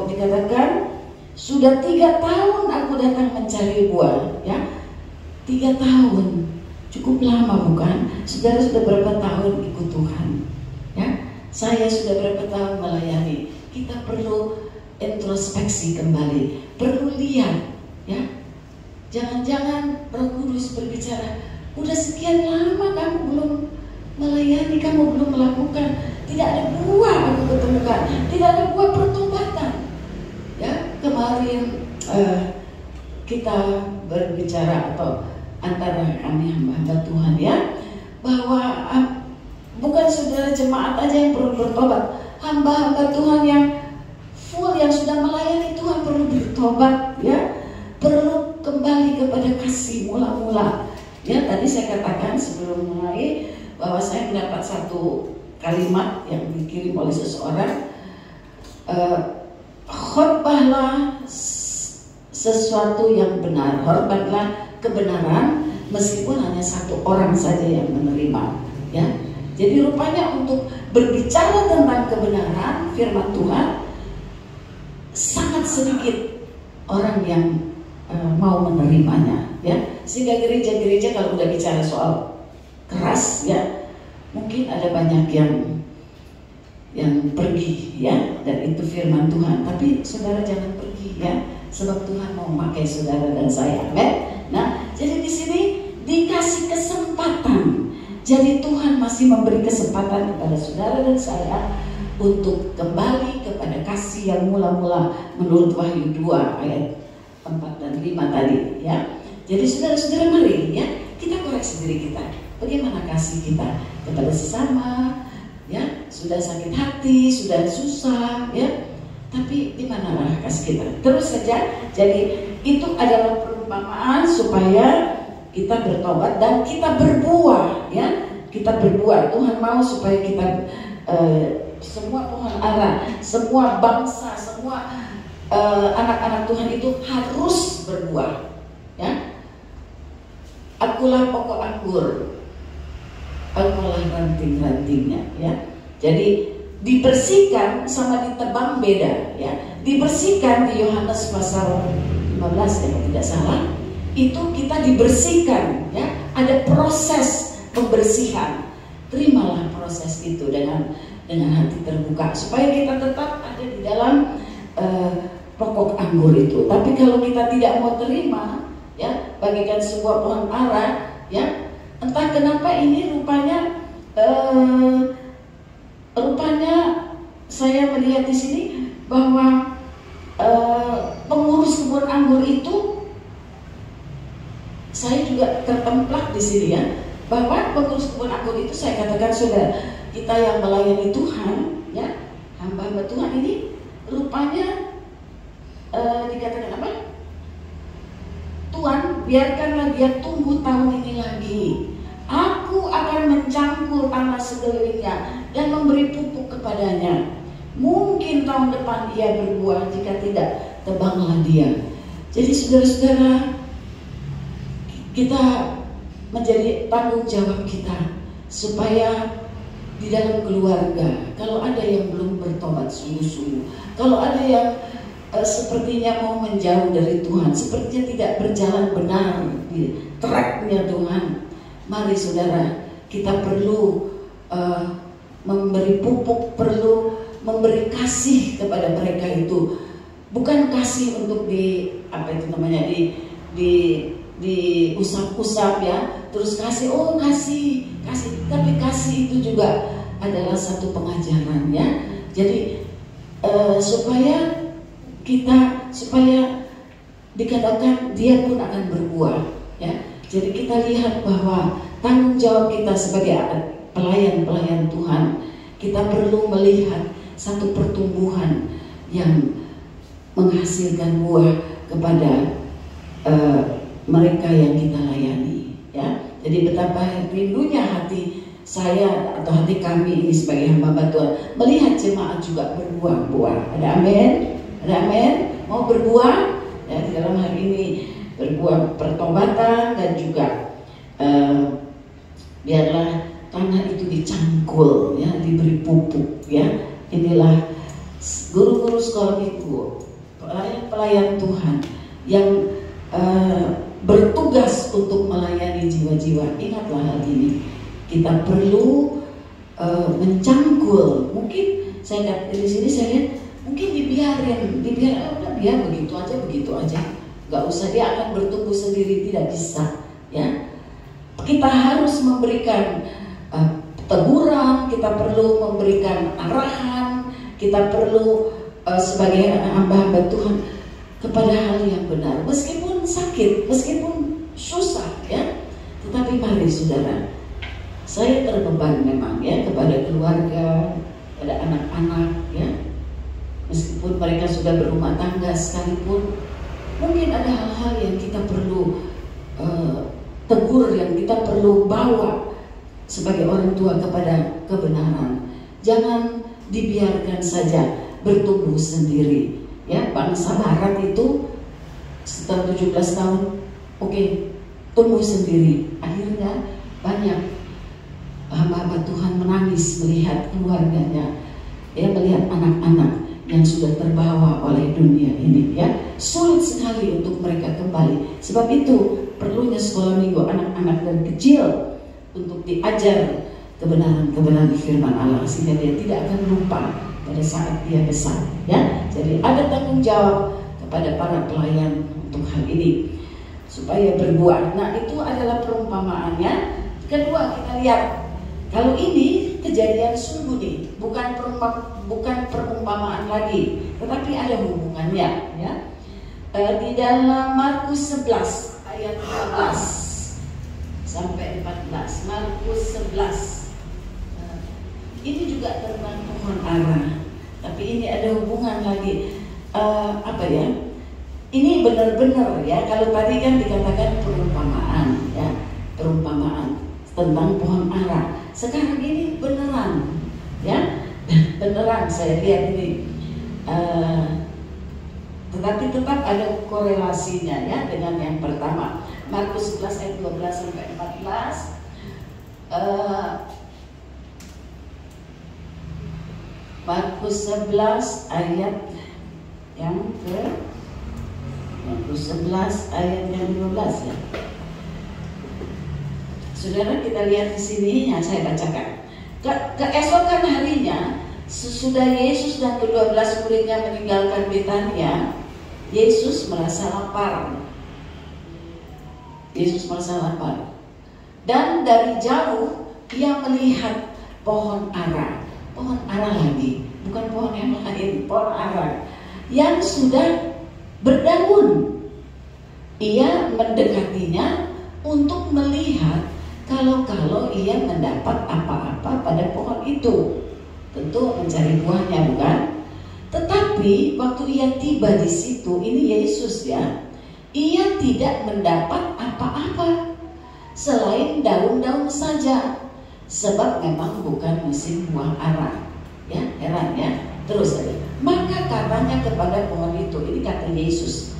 dikatakan, sudah 3 tahun aku datang mencari buah, ya. 3 tahun cukup lama, bukan? Saudara sudah berapa tahun ikut Tuhan, ya? Saya sudah berapa tahun melayani. Kita perlu introspeksi kembali, perlu lihat, ya. Jangan-jangan Roh Kudus berbicara, udah sekian lama kamu belum melayani, kamu belum melakukan, tidak ada buah aku ketemukan, tidak ada buah pertobatan. Ya, kemarin kita berbicara atau antara kami hamba Tuhan, ya, bahwa bukan saudara jemaat aja yang perlu bertobat, hamba-hamba Tuhan yang full, yang sudah melayani Tuhan perlu bertobat, ya, perlu kembali kepada kasih mula-mula. Ya, tadi saya katakan sebelum mulai bahwa saya mendapat satu kalimat yang dikirim oleh seseorang, khotbahlah sesuatu yang benar, hormatlah kebenaran meskipun hanya satu orang saja yang menerima, ya. Jadi rupanya untuk berbicara tentang kebenaran firman Tuhan sangat sedikit orang yang mau menerimanya, ya. Sehingga gereja-gereja kalau udah bicara soal keras, ya, mungkin ada banyak yang pergi, ya, dan itu firman Tuhan. Tapi saudara jangan pergi, ya, sebab Tuhan mau memakai saudara dan saya. Nah, jadi di sini dikasih kesempatan. Jadi Tuhan masih memberi kesempatan kepada saudara dan saya untuk kembali kepada kasih yang mula-mula menurut Wahyu 2 ayat 4 dan 5 tadi, ya. Jadi saudara-saudara, mari, ya, kita koreksi diri kita. Bagaimana kasih kita kepada sesama, ya? Sudah sakit hati, sudah susah, ya. Tapi di manalah kasih kita? Terus saja. Jadi itu adalah perumpamaan supaya kita bertobat dan kita berbuah, ya. Kita berbuah. Tuhan mau supaya kita semua pohon ara, semua bangsa, semua anak-anak Tuhan itu harus berbuah, ya. Akulah pokok anggur, akulah ranting-rantingnya, ya. Jadi dibersihkan sama ditebang beda, ya. Dibersihkan di Yohanes pasal 15 15 ya kalau tidak salah, itu kita dibersihkan ya, ada proses pembersihan. Terimalah proses itu dengan hati terbuka supaya kita tetap ada di dalam pokok anggur itu. Tapi kalau kita tidak mau terima ya, bagikan sebuah pohon ara ya, entah kenapa ini rupanya saya melihat di sini bahwa pengurus kebun anggur itu, saya juga tertemplak di sini ya, bahwa pengurus kebun anggur itu saya katakan sudah kita yang melayani Tuhan ya, hamba-hamba Tuhan ini rupanya dikatakan apa? Tuhan, biarkanlah dia tunggu tahun ini lagi. Aku akan mencangkul tanah sekelilingnya dan memberi pupuk kepadanya. Mungkin tahun depan ia berbuah, jika tidak, tebanglah dia. Jadi saudara-saudara, kita menjadi tanggung jawab kita supaya di dalam keluarga, kalau ada yang belum bertobat sungguh-sungguh, kalau ada yang sepertinya mau menjauh dari Tuhan, sepertinya tidak berjalan benar di tracknya Tuhan, mari saudara, kita perlu memberi pupuk, perlu memberi kasih kepada mereka itu, bukan kasih untuk di apa itu namanya di usap-usap ya, terus kasih, oh kasih, tapi kasih itu juga adalah satu pengajaran ya. Jadi supaya dikatakan dia pun akan berbuah ya. Jadi kita lihat bahwa tanggung jawab kita sebagai pelayan Tuhan, kita perlu melihat satu pertumbuhan yang menghasilkan buah kepada mereka yang kita layani ya. Jadi betapa rindunya hati saya atau hati kami ini sebagai hamba Tuhan melihat jemaat juga berbuah-buah. Ada amin? Ada amin? Mau berbuah ya, di dalam hal ini berbuah pertobatan, dan juga biarlah tanah itu dicangkul ya, diberi pupuk ya. Inilah guru-guru sekolah minggu, pelayan Tuhan yang bertugas untuk melayani jiwa-jiwa. Ingatlah hal ini, kita perlu mencangkul. Mungkin saya lihat di sini, saya lihat mungkin dibiarin, udah biar begitu aja, nggak usah, dia akan bertumbuh sendiri, tidak bisa ya. Kita harus memberikan teguran, kita perlu memberikan arahan, kita perlu sebagai hamba-hamba Tuhan kepada hal yang benar, meskipun sakit, meskipun susah ya. Tetapi mari saudara, saya terbeban memang ya kepada keluarga, pada anak-anak ya. Meskipun mereka sudah berumah tangga sekalipun, mungkin ada hal-hal yang kita perlu tegur, yang kita perlu bawa sebagai orang tua kepada kebenaran. Jangan dibiarkan saja bertumbuh sendiri ya. Bangsa Barat itu setelah 17 tahun oke, tumbuh sendiri. Akhirnya banyak hamba-hamba Tuhan menangis melihat keluarganya ya, melihat anak-anak yang sudah terbawa oleh dunia ini ya. Sulit sekali untuk mereka kembali. Sebab itu perlunya sekolah minggu anak-anak dari kecil untuk diajar kebenaran-kebenaran firman Allah, sehingga dia tidak akan lupa pada saat dia besar ya. Jadi ada tanggung jawab kepada para pelayan untuk hal ini supaya berbuah. Nah, itu adalah perumpamaannya. Kedua, kita lihat kalau ini kejadian sungguh nih, bukan perumpamaan lagi, tetapi ada hubungannya ya. Di dalam Markus 11 ayat 14 sampai 14, Markus 11. Ini juga tentang pohon ara, tapi ini ada hubungan lagi. Apa ya? Ini benar-benar ya. Kalau tadi kan dikatakan perumpamaan ya, perumpamaan tentang pohon ara. Sekarang ini beneran ya, beneran saya lihat ini. Tetapi tetap ada korelasinya ya dengan yang pertama. Markus 11 ayat 12 sampai 14. Markus 11 ayat yang ke 11 ayat yang 12 ya. Saudara, kita lihat di sini yang saya bacakan. Keesokan harinya, sesudah Yesus dan ke-12 muridnya meninggalkan Betania, Yesus merasa lapar. Yesus merasa lapar. Dan dari jauh ia melihat pohon ara. Pohon ara lagi, bukan pohon yang lain, pohon ara yang sudah berdaun. Ia mendekatinya untuk melihat kalau ia mendapat apa-apa pada pohon itu. Tentu mencari buahnya, bukan? Tetapi waktu ia tiba di situ, ini Yesus ya, ia tidak mendapat apa-apa selain daun-daun saja, sebab memang bukan musim buah ara. Ya, heran ya. Terus saja. Maka katanya kepada pohon itu, ini kata Yesus,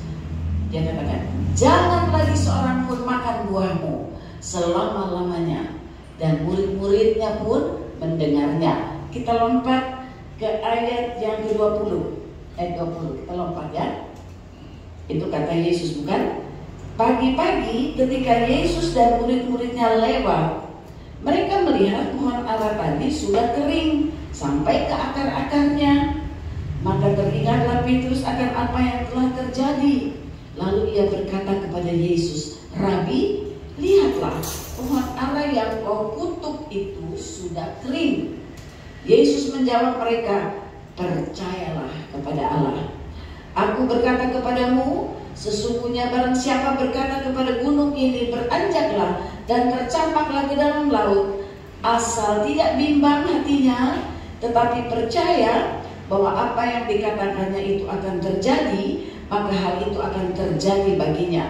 dia katakan, jangan lagi seorang pun makan buahmu selama-lamanya. Dan murid-muridnya pun mendengarnya. Kita lompat ke ayat yang ke-20. Ayat 20, kita lompat ya. Itu kata Yesus, bukan? Pagi-pagi ketika Yesus dan murid-muridnya lewat, mereka melihat pohon ara tadi sudah kering sampai ke akar-akarnya. Maka teringatlah Petrus akan apa yang telah terjadi. Lalu ia berkata kepada Yesus, Rabi, lihatlah, pohon ara yang kau kutuk itu sudah kering. Yesus menjawab mereka, percayalah kepada Allah. Aku berkata kepadamu, sesungguhnya barang siapa berkata kepada gunung ini, beranjaklah dan tercampaklah ke dalam laut, asal tidak bimbang hatinya, tetapi percaya bahwa apa yang dikatakannya itu akan terjadi, maka hal itu akan terjadi baginya.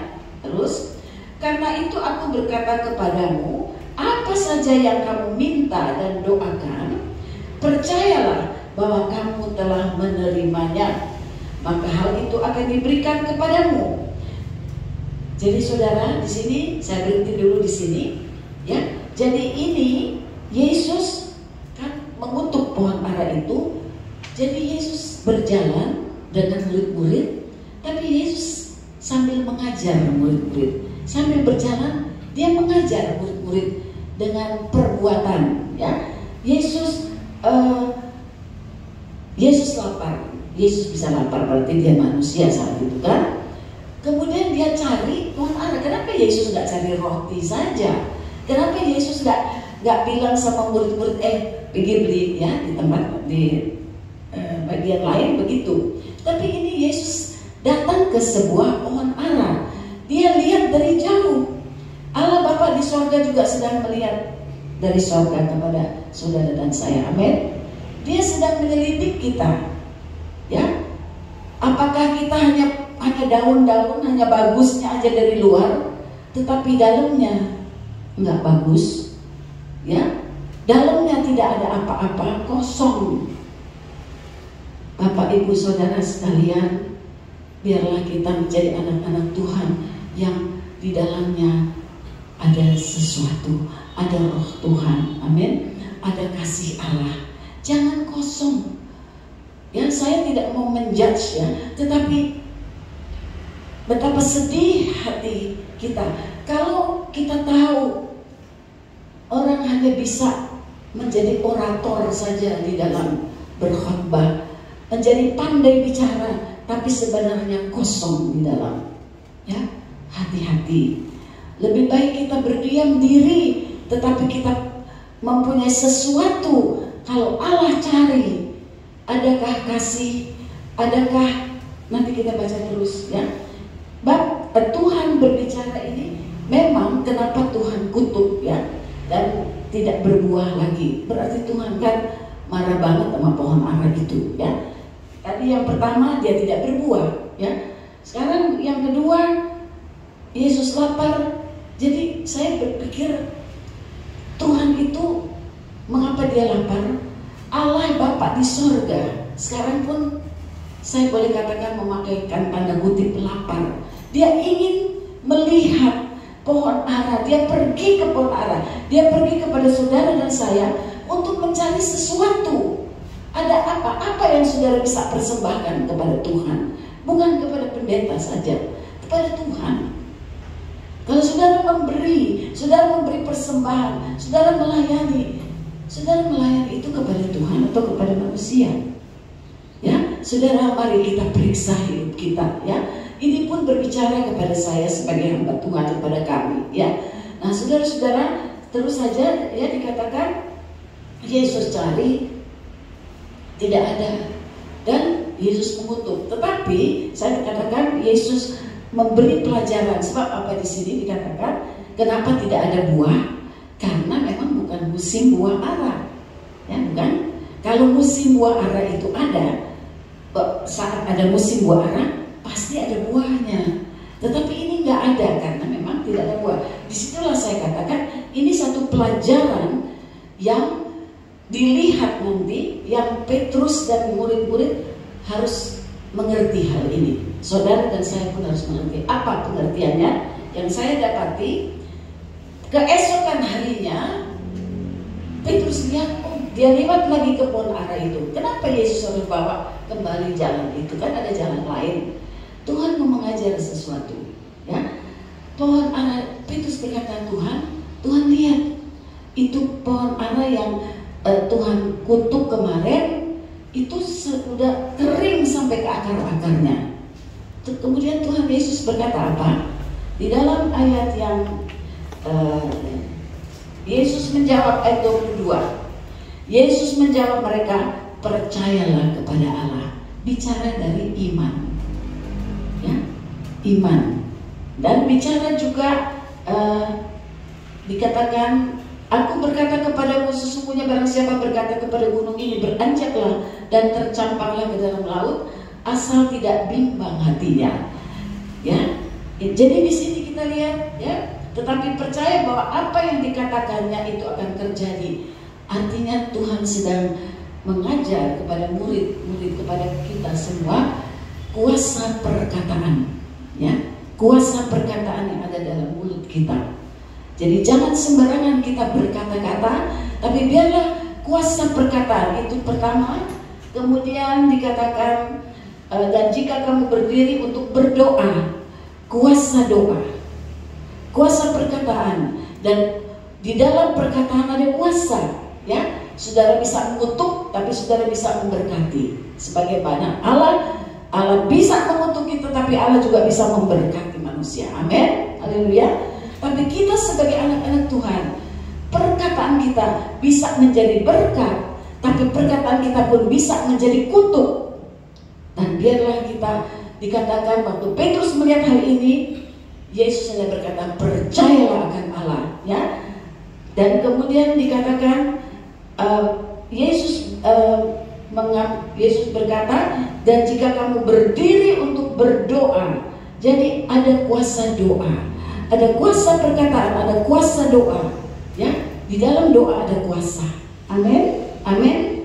Terus, karena itu aku berkata kepadamu, apa saja yang kamu minta dan doakan, percayalah bahwa kamu telah menerimanya, maka hal itu akan diberikan kepadamu. Jadi saudara, di sini saya berhenti dulu di sini, ya. Jadi ini Yesus kan mengutuk pohon ara itu. Jadi Yesus berjalan dengan murid-murid, tapi Yesus sambil mengajar murid-murid. Sambil berjalan, dia mengajar murid-murid dengan perbuatan. Ya, Yesus lapar. Yesus bisa lapar, berarti dia manusia saat itu kan. Kemudian dia cari pohon ara. Kenapa Yesus nggak cari roti saja? Kenapa Yesus nggak bilang sama murid-murid, pergi beli ya di tempat di bagian lain begitu. Tapi ini Yesus datang ke sebuah pohon ara. Dia lihat dari jauh. Allah Bapa di sorga juga sedang melihat dari sorga kepada saudara dan saya. Amin. Dia sedang menyelidik kita. Ya, apakah kita hanya daun-daun, hanya bagusnya aja dari luar, tetapi dalamnya nggak bagus, ya, dalamnya tidak ada apa-apa, kosong. Bapak Ibu Saudara sekalian, biarlah kita menjadi anak-anak Tuhan yang di dalamnya ada sesuatu, ada roh Tuhan, amin, ada kasih Allah. Jangan kosong. Ya, saya tidak mau menjudge ya, tetapi betapa sedih hati kita kalau kita tahu orang hanya bisa menjadi orator saja di dalam berkhotbah, menjadi pandai bicara, tapi sebenarnya kosong di dalam. Ya, hati-hati. Lebih baik kita berdiam diri, tetapi kita mempunyai sesuatu. Kalau Allah cari, adakah kasih, adakah, nanti kita baca terus ya. Tuhan berbicara ini, memang kenapa Tuhan kutuk ya, dan tidak berbuah lagi. Berarti Tuhan kan marah banget sama pohon ara itu ya. Tadi yang pertama dia tidak berbuah ya. Sekarang yang kedua, Yesus lapar. Jadi saya berpikir, Tuhan itu mengapa dia lapar? Allah Bapa di sorga sekarang pun saya boleh katakan memakaikan tanda kutip lapar. Dia ingin melihat pohon ara. Dia pergi ke pohon ara. Dia pergi kepada saudara dan saya untuk mencari sesuatu. Ada apa? Apa yang saudara bisa persembahkan kepada Tuhan? Bukan kepada pendeta saja, kepada Tuhan. Kalau saudara memberi persembahan, saudara melayani itu kepada Tuhan atau kepada manusia? Ya, saudara, mari kita periksa hidup kita. Ya, ini pun berbicara kepada saya sebagai hamba Tuhan, kepada kami. Ya, nah saudara-saudara, terus saja ya dikatakan Yesus cari, tidak ada, dan Yesus mengutuk. Tetapi saya katakan Yesus memberi pelajaran. Sebab apa di sini dikatakan kenapa tidak ada buah? Karena memang bukan musim buah ara. Ya, bukan. Kalau musim buah ara itu ada, saat ada musim buah ara pasti ada buahnya. Tetapi ini nggak ada karena memang tidak ada buah. Disitulah saya katakan ini satu pelajaran yang dilihat nanti, yang Petrus dan murid-murid harus mengerti hal ini. Saudara dan saya pun harus mengerti. Apa pengertiannya? Yang saya dapati, keesokan harinya Petrus lihat, dia lewat lagi ke pohon ara itu. Kenapa Yesus harus bawa kembali jalan itu? Kan ada jalan lain. Tuhan mau mengajar sesuatu. Ya, pohon ara. Petrus berkata, Tuhan lihat itu pohon ara yang Tuhan kutuk kemarin, itu sudah kering sampai ke akar-akarnya. Kemudian Tuhan Yesus berkata apa? Di dalam ayat yang Yesus menjawab ayat 22. Yesus menjawab mereka, percayalah kepada Allah. Bicara dari iman. Ya, iman. Dan bicara juga dikatakan, aku berkata kepadamu, sesungguhnya barang siapa berkata kepada gunung ini, beranjaklah dan tercampaklah ke dalam laut, asal tidak bimbang hatinya. Ya, jadi di sini kita lihat, ya, tetapi percaya bahwa apa yang dikatakannya itu akan terjadi. Artinya Tuhan sedang mengajar kepada murid-murid, kepada kita semua, kuasa perkataan, ya, kuasa perkataan yang ada dalam mulut kita. Jadi jangan sembarangan kita berkata-kata, tapi biarlah kuasa perkataan itu pertama. Kemudian dikatakan, dan jika kamu berdiri untuk berdoa, kuasa doa, kuasa perkataan. Dan di dalam perkataan ada kuasa, ya. Saudara bisa mengutuk, tapi saudara bisa memberkati. Sebagaimana Allah bisa mengutuk kita, tapi Allah juga bisa memberkati manusia. Amin, haleluya. Tapi kita sebagai anak-anak Tuhan, perkataan kita bisa menjadi berkat, tapi perkataan kita pun bisa menjadi kutuk. Dan biarlah kita dikatakan, waktu Petrus melihat hal ini, Yesus hanya berkata, percayalah akan Allah, ya. Dan kemudian dikatakan Yesus berkata, dan jika kamu berdiri untuk berdoa, jadi ada kuasa doa. Ada kuasa perkataan, ada kuasa doa, ya. Di dalam doa ada kuasa. Amin, amin.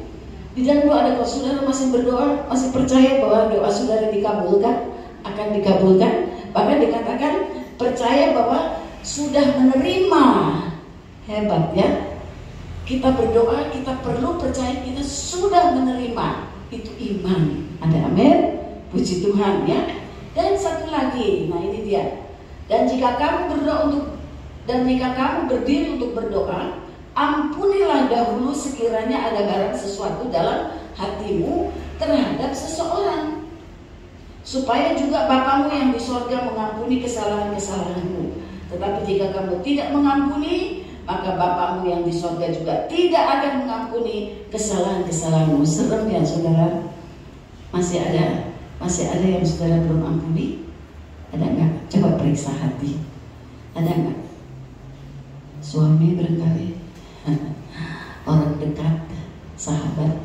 Di dalam doa ada kuasa. Saudara masih berdoa, masih percaya bahwa doa saudara dikabulkan, akan dikabulkan. Bahkan dikatakan percaya bahwa sudah menerima. Hebat, ya. Kita berdoa, kita perlu percaya kita sudah menerima. Itu iman. Ada amin. Puji Tuhan, ya. Dan satu lagi, nah ini dia. Dan jika kamu berdiri untuk berdoa, ampunilah dahulu sekiranya ada barang sesuatu dalam hatimu terhadap seseorang, supaya juga Bapamu yang di sorga mengampuni kesalahan-kesalahanmu. Tetapi jika kamu tidak mengampuni, maka Bapamu yang di sorga juga tidak akan mengampuni kesalahan-kesalahanmu. Serem ya saudara? Masih ada yang saudara belum ampuni? Ada enggak? Coba periksa hati. Ada enggak? Suami barangkali, orang dekat, sahabat,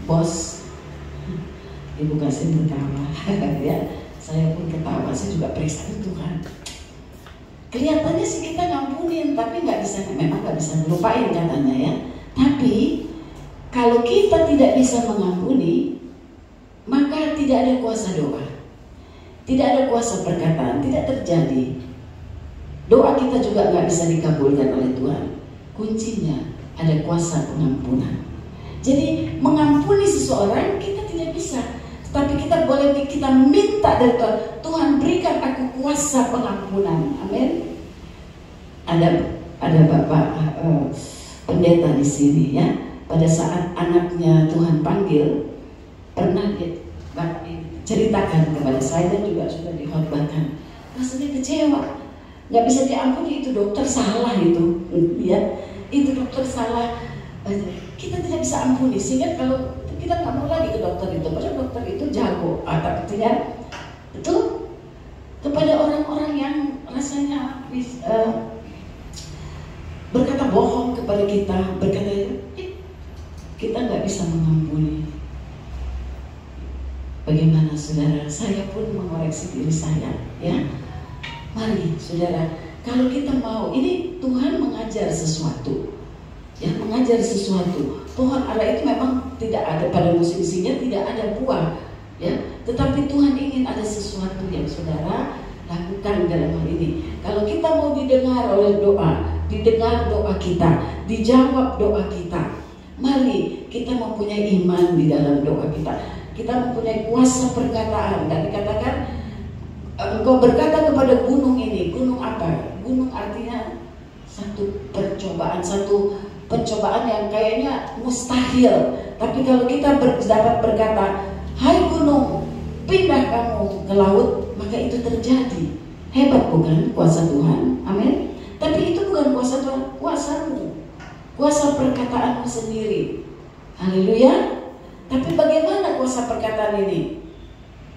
bos. Ibu kasih tertawa, ya. Saya pun ketawa, saya juga periksa itu kan. Kelihatannya sih kita ngampunin, tapi memang nggak bisa melupain katanya, ya. Tapi kalau kita tidak bisa mengampuni, maka tidak ada kuasa doa. Tidak ada kuasa perkataan, tidak terjadi. Doa kita juga nggak bisa dikabulkan oleh Tuhan. Kuncinya ada kuasa pengampunan. Jadi mengampuni seseorang kita tidak bisa, tapi kita boleh minta dari Tuhan. Tuhan berikan aku kuasa pengampunan. Amin. Ada bapak pendeta di sini ya. Pada saat anaknya Tuhan panggil, pernah ceritakan kepada saya dan juga sudah dihotbahkan. Rasanya kecewa, nggak bisa diampuni, itu dokter salah itu, ya, itu dokter salah. Kita tidak bisa ampuni, sehingga kalau kita nggak mau lagi ke dokter itu, padahal dokter itu jago. Artinya itu kepada orang-orang yang rasanya berkata bohong kepada kita, berkata kita nggak bisa mengampuni. Bagaimana saudara? Saya pun mengoreksi diri saya, ya. Mari saudara, kalau kita mau, ini Tuhan mengajar sesuatu, ya, mengajar sesuatu. Pohon ara itu memang tidak ada pada musim singnya, tidak ada buah, ya. Tetapi Tuhan ingin ada sesuatu yang saudara lakukan dalam hal ini. Kalau kita mau didengar oleh doa, didengar doa kita, dijawab doa kita, mari kita mempunyai iman di dalam doa kita. Kita mempunyai kuasa perkataan, dan dikatakan engkau berkata kepada gunung ini. Gunung apa? Gunung artinya satu pencobaan yang kayaknya mustahil. Tapi kalau kita dapat berkata, hai gunung, pindah kamu ke laut, maka itu terjadi. Hebat bukan kuasa Tuhan? Amin. Tapi itu bukan kuasa Tuhan, kuasamu, kuasa perkataanmu sendiri. Haleluya. Tapi bagaimana kuasa perkataan ini?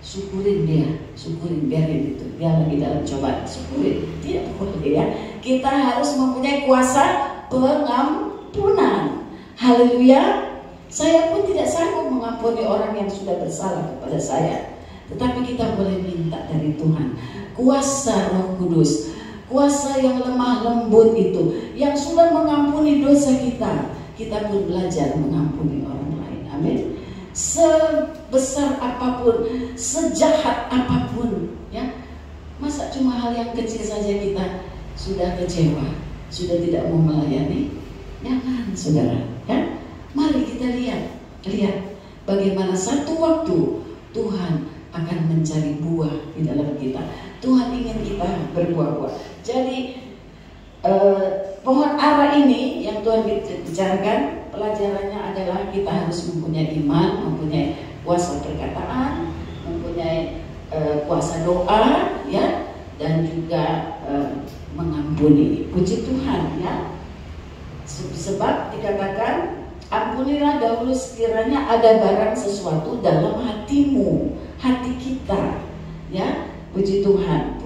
Syukurin dia, syukurin, biarin itu. Dia lagi dalam cobaan, syukurin. Tidak boleh ya. Kita harus mempunyai kuasa pengampunan. Haleluya. Saya pun tidak sanggup mengampuni orang yang sudah bersalah kepada saya. Tetapi kita boleh minta dari Tuhan kuasa Roh Kudus, kuasa yang lemah lembut itu, yang sudah mengampuni dosa kita. Kita pun belajar mengampuni orang lain. Amin. Sebesar apapun, sejahat apapun, ya, masa cuma hal yang kecil saja kita sudah kecewa, sudah tidak mau melayani? Jangan, saudara, ya. Mari kita lihat bagaimana satu waktu Tuhan akan mencari buah di dalam kita. Tuhan ingin kita berbuah-buah. Jadi pohon ara ini yang Tuhan bicarakan, pelajarannya adalah kita harus mempunyai iman, mempunyai kuasa perkataan, mempunyai kuasa doa, ya, dan juga mengampuni. Puji Tuhan, ya. Sebab dikatakan, ampunilah dahulu sekiranya ada barang sesuatu dalam hatimu, hati kita, ya. Puji Tuhan,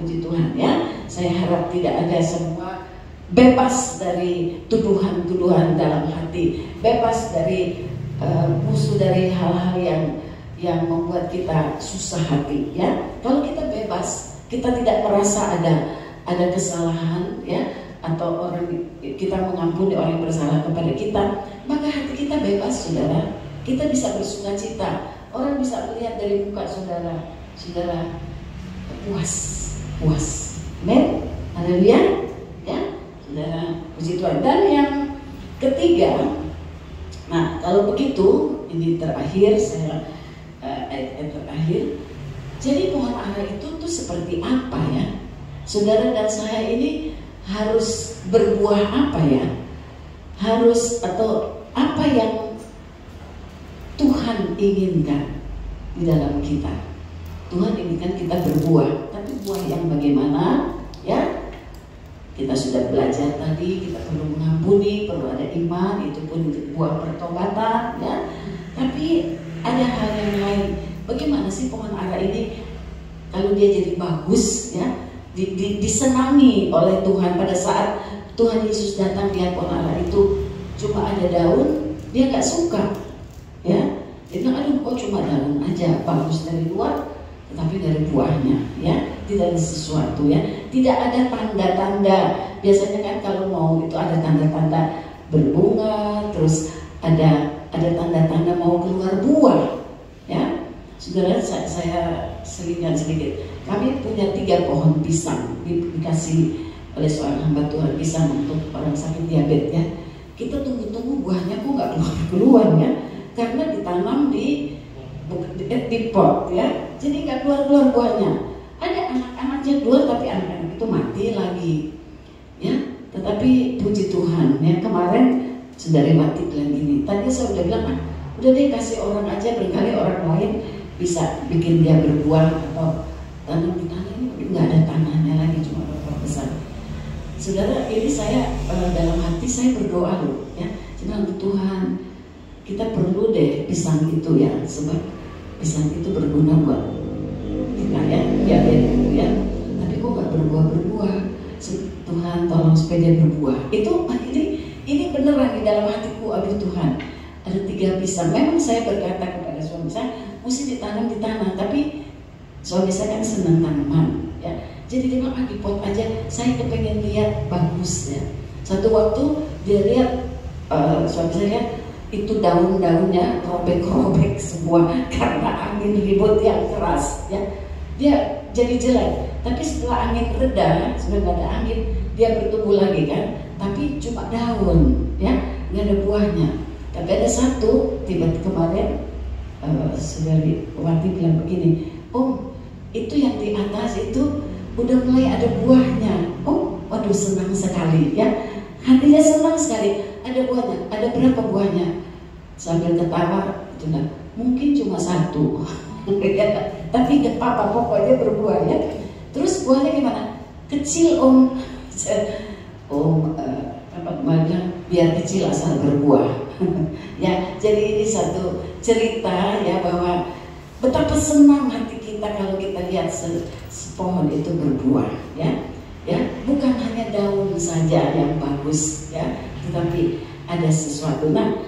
ya. Saya harap tidak ada semua bebas dari tuduhan-tuduhan dalam hati, bebas dari musuh, dari hal-hal yang membuat kita susah hati, ya. Kalau kita bebas, kita tidak merasa ada kesalahan, ya, atau orang kita mengampuni orang yang bersalah kepada kita, maka hati kita bebas, saudara. Kita bisa bersukacita. Orang bisa melihat dari muka saudara puas. Amin. Haleluya. Ya. Saudara, puji Tuhan. Dan yang ketiga, nah kalau begitu, ini terakhir ayat terakhir. Jadi pohon ara itu tuh seperti apa ya? Saudara dan saya ini harus berbuah apa ya? Harus, atau apa yang Tuhan inginkan di dalam kita? Tuhan inginkan kita berbuah, tapi buah yang bagaimana? Ya, kita sudah belajar tadi, kita perlu mengampuni, perlu ada iman, itu pun buah pertobatan, ya. Tapi ada hal yang lain. Bagaimana sih pohon ara ini kalau dia jadi bagus, ya, disenangi oleh Tuhan? Pada saat Tuhan Yesus datang, lihat pohon ara itu cuma ada daun, dia nggak suka, ya. Dia bilang, aduh, kok cuma daun aja, bagus dari luar, tetapi dari buahnya, ya, tidak ada sesuatu, ya, tidak ada tanda-tanda. Biasanya kan kalau mau itu ada tanda-tanda berbunga, terus ada tanda-tanda mau keluar buah, ya. Saudara, saya selingkan sedikit. Kami punya 3 pohon pisang, dikasih oleh seorang hamba Tuhan pisang untuk orang sakit diabetes, ya. Kita tunggu-tunggu buahnya kok nggak keluar, ya, karena ditanam di pot, ya, jadi nggak keluar buahnya. Ada ada anak-anaknya keluar tapi anak-anak itu mati lagi. Ya, tetapi puji Tuhan ya, kemarin Saudarewati bilang gini, tadi saya udah bilang, udah deh kasih orang aja, barangkali orang lain bisa bikin dia berbuah atau tanam di tanah ini nggak ada tanahnya lagi, cuma berapa besar. Saudara, ini saya dalam hati saya berdoa loh ya, bilang Tuhan, kita perlu deh pisang itu ya, sebab pisang itu berguna buat kita ya, ya. Tapi kok nggak berbuah-berbuah? Tuhan tolong supaya dia berbuah. Itu ini beneran di dalam hatiku, aduh Tuhan, ada 3 pisang. Memang saya berkata kepada suami saya, mesti ditanam di tanah, tapi suami saya kan senang tanaman ya. Jadi dia bilang, di pot aja, saya kepengen lihat bagus ya. Satu waktu dia lihat, suami saya lihat itu daun-daunnya robek-robek semua karena angin ribut yang keras ya. Dia jadi jelek. Tapi setelah angin reda, sudah nggak ada angin, dia bertumbuh lagi kan. Tapi cuma daun ya, nggak ada buahnya. Tapi ada satu, tiba-tiba kemarin Saudari Wati bilang begini, Om, itu yang di atas itu udah mulai ada buahnya. Oh, waduh senang sekali ya. Hatinya senang sekali. Ada buahnya. Ada berapa buahnya? Sambil ketawa, bilang, mungkin cuma 1. Tapi nggak apa-apa, pokoknya berbuah ya. Terus buahnya gimana? Kecil Om. Om bilang biar kecil asal berbuah. Ya, jadi ini satu cerita ya, bahwa betapa senang hati kita kalau kita lihat pohon itu berbuah ya. Ya, bukan hanya daun saja yang bagus ya, tetapi ada sesuatu. Nah,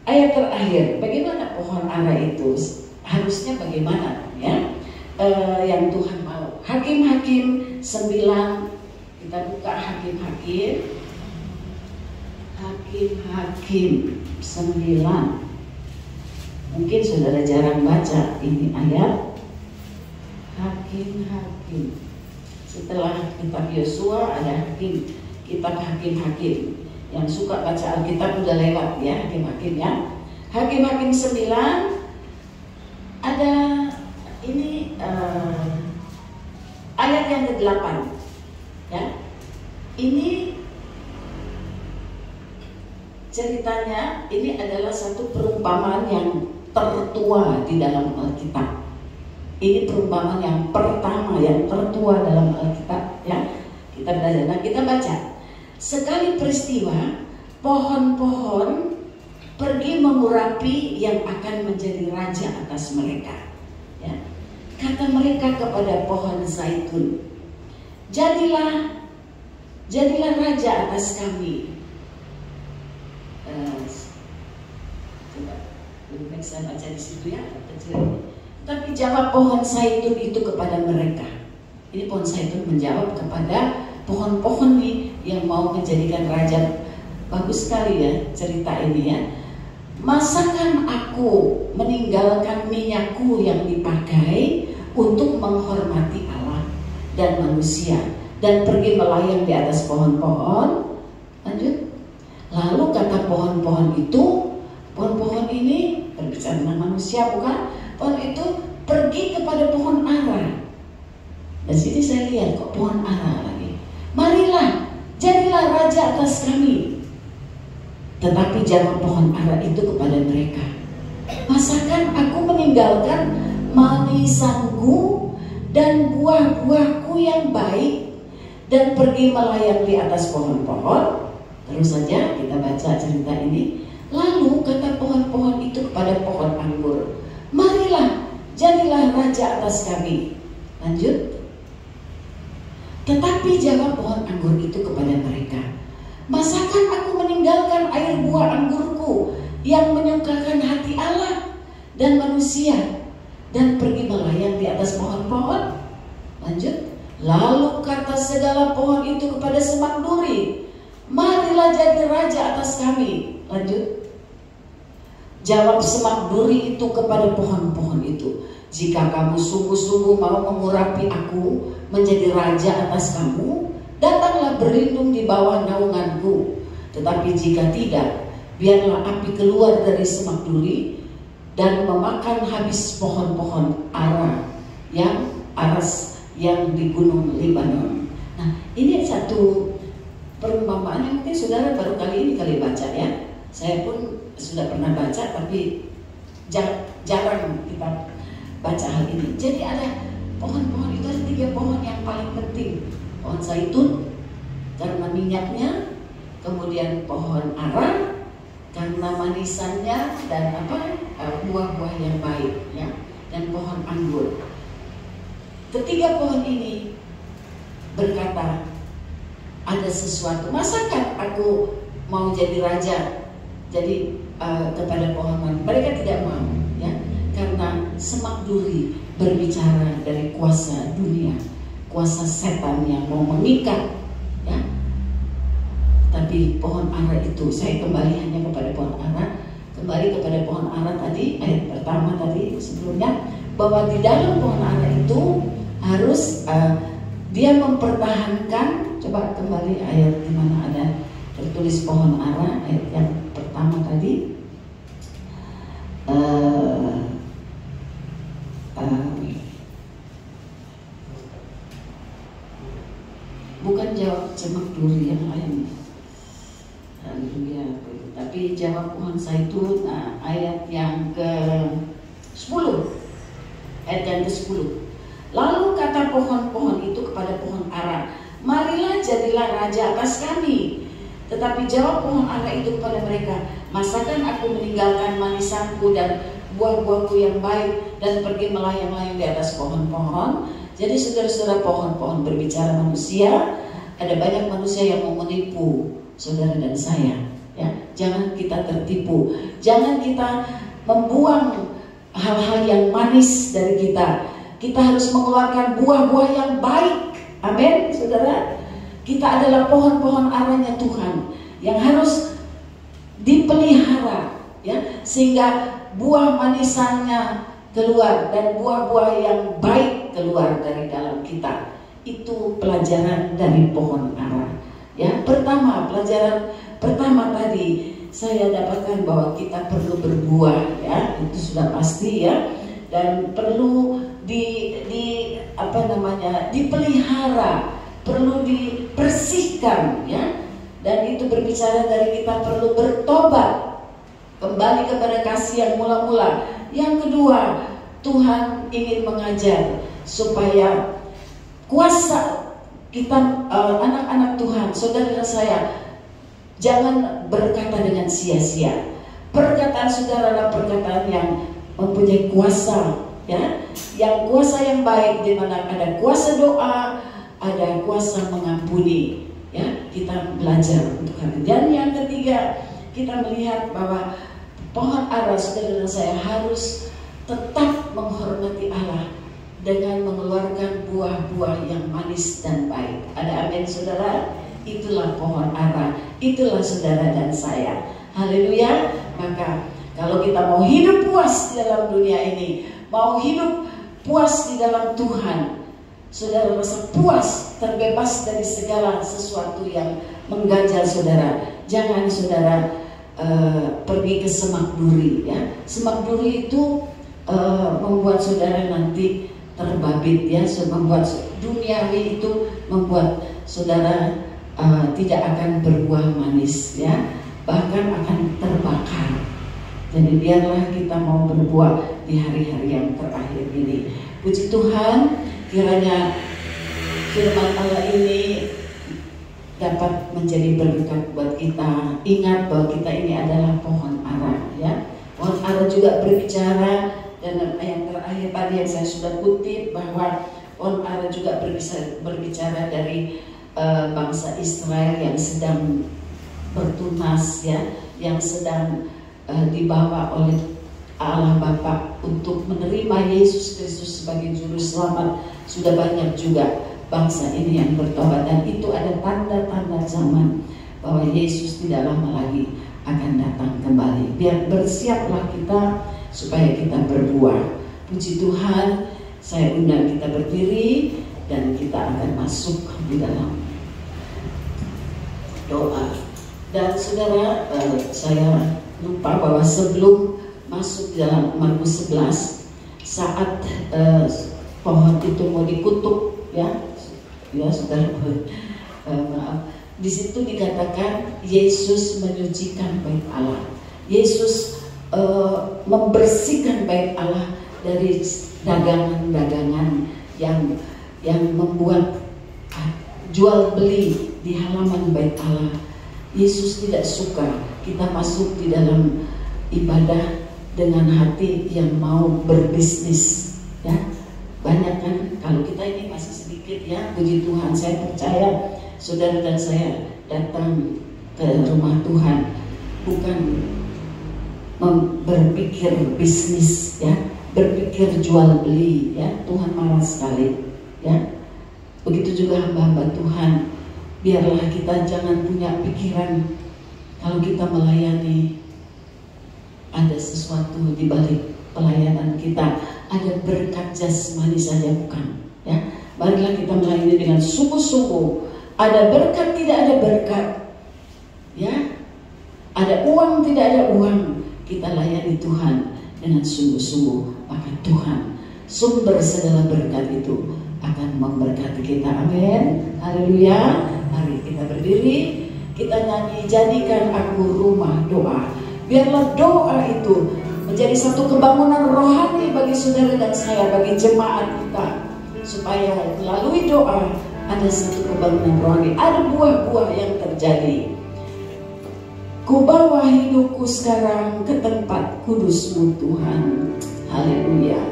ayat terakhir, bagaimana pohon ara itu harusnya bagaimana ya, yang Tuhan mau. Hakim-Hakim 9, kita buka Hakim-Hakim 9. Mungkin saudara jarang baca ini ayat. Hakim-Hakim. Setelah kitab Yosua ada kitab Hakim-Hakim. Yang suka baca Alkitab udah lewat ya, Hakim-Hakim ya. Hakim-Hakim 9 ada ini ayat yang ke-8 ya. Ini ceritanya, ini adalah satu perumpamaan yang tertua di dalam Alkitab. Ini perumpamaan yang pertama, yang tertua dalam Alkitab ya. Kita belajar, nah kita baca. Sekali peristiwa, pohon-pohon pergi mengurapi yang akan menjadi raja atas mereka ya. Kata mereka kepada pohon zaitun, jadilah raja atas kami. Coba lebih baik saya baca di situ ya, kecil. Tapi jawab pohon zaitun itu kepada mereka. Ini pohon zaitun menjawab kepada pohon-pohon nih yang mau menjadikan raja. Bagus sekali ya cerita ini ya. Masakan aku meninggalkan minyakku yang dipakai untuk menghormati Allah dan manusia dan pergi melayang di atas pohon-pohon. Lanjut. Lalu kata pohon-pohon itu, pohon-pohon ini berbicara tentang manusia bukan? Pohon itu pergi kepada pohon ara. Dan sini saya lihat kok pohon ara lagi. Marilah, jadilah raja atas kami. Tetapi jawab pohon ara itu kepada mereka, masakan aku meninggalkan manisanku dan buah-buahku yang baik dan pergi melayang di atas pohon-pohon? Terus saja kita baca cerita ini. Lalu kata pohon-pohon itu kepada pohon anggur, marilah, jadilah raja atas kami. Lanjut. Tetapi jawab pohon anggur itu kepada mereka, masakan aku meninggalkan air buah anggurku yang menyukakan hati Allah dan manusia dan pergi melayang di atas pohon-pohon? Lanjut. Lalu kata segala pohon itu kepada semak duri, marilah jadi raja atas kami. Lanjut. Jawab semak duri itu kepada pohon-pohon itu, jika kamu sungguh-sungguh mau mengurapi aku menjadi raja atas kamu, datanglah berlindung di bawah naunganku. Tetapi jika tidak, biarlah api keluar dari semak duri dan memakan habis pohon-pohon ara yang di Gunung Libanon. Nah, ini satu perumpamaan yang mungkin saudara baru kali ini baca ya. Saya pun sudah pernah baca, tapi jarang kita baca hal ini. Jadi ada pohon-pohon itu, ada 3 pohon yang paling penting. Pohon zaitun karena minyaknya, kemudian pohon ara karena manisannya dan buah-buah yang baik ya, dan pohon anggur. Ketiga pohon ini berkata, ada sesuatu. Masakan aku mau jadi raja? Jadi kepada pohon, mereka tidak mau ya, karena semak duri berbicara dari kuasa dunia, kuasa setan yang mau mengikat ya. Tapi pohon ara itu, saya kembali hanya kepada pohon ara. Kembali kepada pohon ara tadi, ayat pertama tadi sebelumnya, bahwa di dalam pohon ara itu harus dia mempertahankan. Coba kembali ayat di mana ada tertulis pohon ara, ayat yang pertama tadi. Bukan jawab semak duri yang lain, haleluya, tapi jawab pohon zaitun. Ayat yang ke-10, ayat yang ke-10. Lalu kata pohon-pohon itu kepada pohon ara, marilah jadilah raja atas kami. Tetapi jawab pohon ara itu kepada mereka, masakan aku meninggalkan manisanku dan buah-buahku yang baik dan pergi melayang-layang di atas pohon-pohon? Jadi saudara-saudara, pohon-pohon berbicara manusia. Ada banyak manusia yang mau menipu saudara dan saya ya. Jangan kita tertipu, jangan kita membuang hal-hal yang manis dari kita. Kita harus mengeluarkan buah-buah yang baik. Amin, saudara. Kita adalah pohon-pohon aranya Tuhan yang harus dipelihara ya, sehingga buah manisannya keluar dan buah-buah yang baik keluar dari dalam kita. Itu pelajaran dari pohon ara ya. Pelajaran pertama tadi saya dapatkan bahwa kita perlu berbuah ya, itu sudah pasti ya, dan perlu dipelihara, perlu dibersihkan ya. Dan itu berbicara dari kita perlu bertobat, kembali kepada kasih yang mula-mula. Yang kedua, Tuhan ingin mengajar supaya kuasa kita, anak-anak Tuhan, saudara saya, jangan berkata dengan sia-sia. Perkataan saudara adalah perkataan yang mempunyai kuasa ya, yang kuasa yang baik, di mana ada kuasa doa, ada kuasa mengampuni ya. Kita belajar untuk hal ini. Dan yang ketiga, kita melihat bahwa pohon ara, saudara saya, harus tetap menghormati Allah dengan mengeluarkan buah-buah yang manis dan baik. Ada amin, saudara? Itulah pohon ara, itulah saudara dan saya. Haleluya. Maka kalau kita mau hidup puas di dalam dunia ini, mau hidup puas di dalam Tuhan, saudara merasa puas, terbebas dari segala sesuatu yang mengganjal saudara. Jangan saudara pergi ke semak duri ya. Semak duri itu membuat saudara nanti terbabit ya, membuat duniawi itu membuat saudara tidak akan berbuah manis ya, bahkan akan terbakar. Jadi biarlah kita mau berbuah di hari-hari yang terakhir ini. Puji Tuhan, kiranya firman Allah ini dapat menjadi berkat buat kita. Ingat bahwa kita ini adalah pohon ara ya. Pohon ara juga berbicara, dan yang terakhir tadi yang saya sudah kutip bahwa pohon ara juga berbicara dari bangsa Israel yang sedang bertunas ya, yang sedang dibawa oleh Allah Bapa untuk menerima Yesus Kristus sebagai juru selamat. Sudah banyak juga bangsa ini yang bertobat, dan itu ada tanda-tanda zaman bahwa Yesus tidak lama lagi akan datang kembali. Biar bersiaplah kita supaya kita berbuah. Puji Tuhan, saya undang kita berdiri dan kita akan masuk di dalam doa. Dan saudara, saya lupa bahwa sebelum masuk dalam Markus 11, saat pohon itu mau dikutuk ya saudara, maaf. Di situ dikatakan Yesus menyucikan bait Allah. Yesus membersihkan bait Allah dari dagangan-dagangan yang membuat jual beli di halaman bait Allah. Yesus tidak suka kita masuk di dalam ibadah dengan hati yang mau berbisnis, ya. Banyak kan, kalau kita ini masih sedikit, ya, puji Tuhan. Saya percaya saudara dan saya datang ke rumah Tuhan bukan berpikir bisnis, ya, berpikir jual beli, ya. Tuhan marah sekali, ya. Begitu juga hamba-hamba Tuhan, biarlah kita jangan punya pikiran kalau kita melayani ada sesuatu di balik pelayanan kita, ada berkat jasmani saja, bukan, ya. Marilah kita melayani dengan sungguh-sungguh. Ada berkat, tidak ada berkat, ya. Ada uang, tidak ada uang, kita layani Tuhan dengan sungguh-sungguh, maka Tuhan sumber segala berkat itu akan memberkati kita. Amin. Haleluya. Mari kita berdiri, kita nyanyi Jadikan Aku Rumah Doa. Biarlah doa itu menjadi satu kebangunan rohani bagi saudara dan saya, bagi jemaat kita, supaya melalui doa ada satu kebangunan rohani, ada buah-buah yang terjadi. Ku bawa hidupku sekarang ke tempat kudus-Mu Tuhan. Haleluya.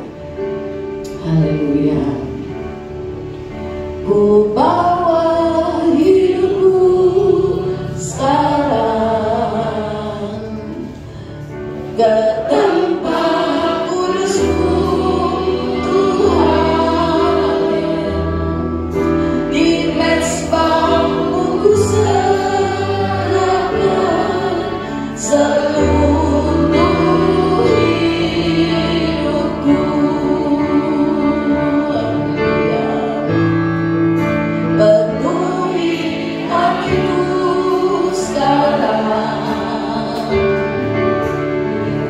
Haleluya. Ku bawa hidupku sekarang ke tempat kudus-Mu Tuhan. Di mezbah-Mu ku serahkan seluruh hidupku. Penuhi hatiku sekarang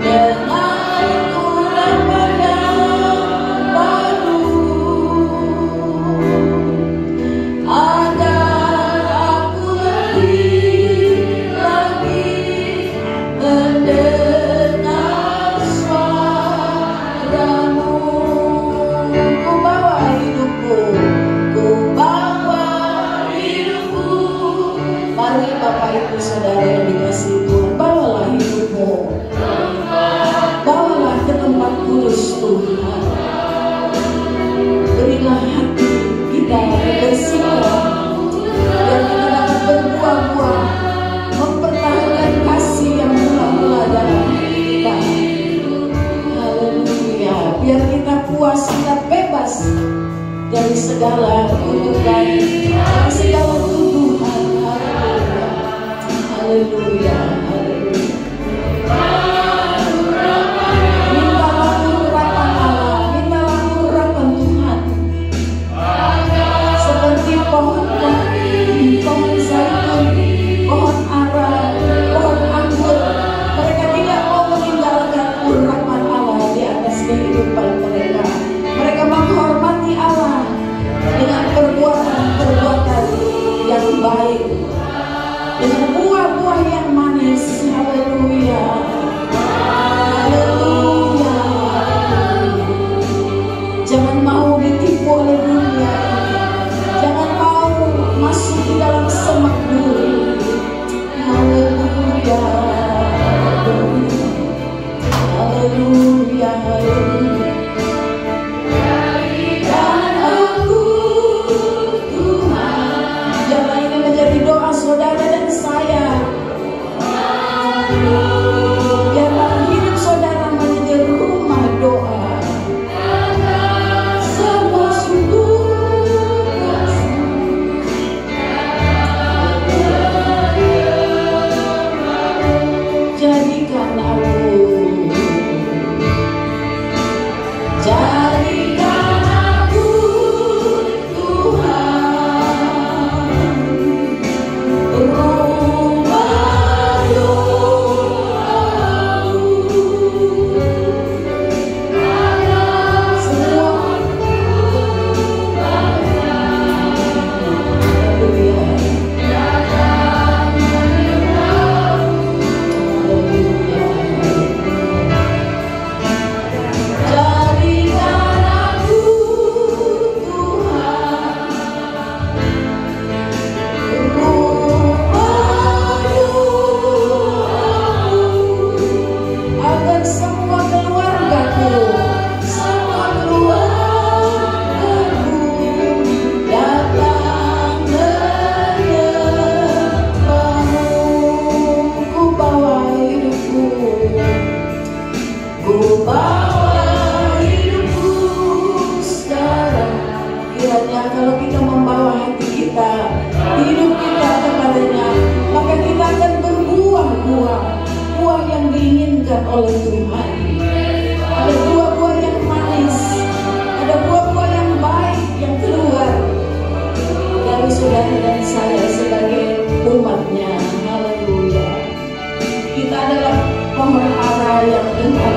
dengan urapan yang baru, agar aku lebih lagi mendengar suara-Mu. Ku bawa hidupku, ku bawa hidupku. Mari Bapak Ibu Saudara yang dikasihi Tuhan, bawalah hidupmu, bawalah ke tempat kudus Tuhan. Berilah hati kita bersihkan, biar kita dapat berbuah-buah, mempertahankan kasih yang mula-mula dalam kita. Haleluya. Biar kita puas, kita bebas dari segala kutukan, dari segala tuduhan. Haleluya. Haleluya. Mintalah urapan Allah, mintalah urapan Tuhan. Seperti pohon zaitun, pohon ara, pohon anggur, mereka tidak mau meninggalkan urapan Allah di atas kehidupan mereka. Mereka menghormati Allah dengan perbuatan-perbuatan yang baik, dengan buah-buah yang manis. Haleluya. Haleluya. Jangan mau ditipu oleh dunia ini. Jangan mau masuk di dalam semak duri. Haleluya. Haleluya. Haleluya. Dan aku Tuhan. Biarlah ini menjadi doa saudara dan saya. oleh Tuhan. Ada buah-buah yang manis, ada buah-buah yang baik yang keluar dari saudara dan saya sebagai umatnya. Haleluya. Kita adalah pohon ara yang Tuhan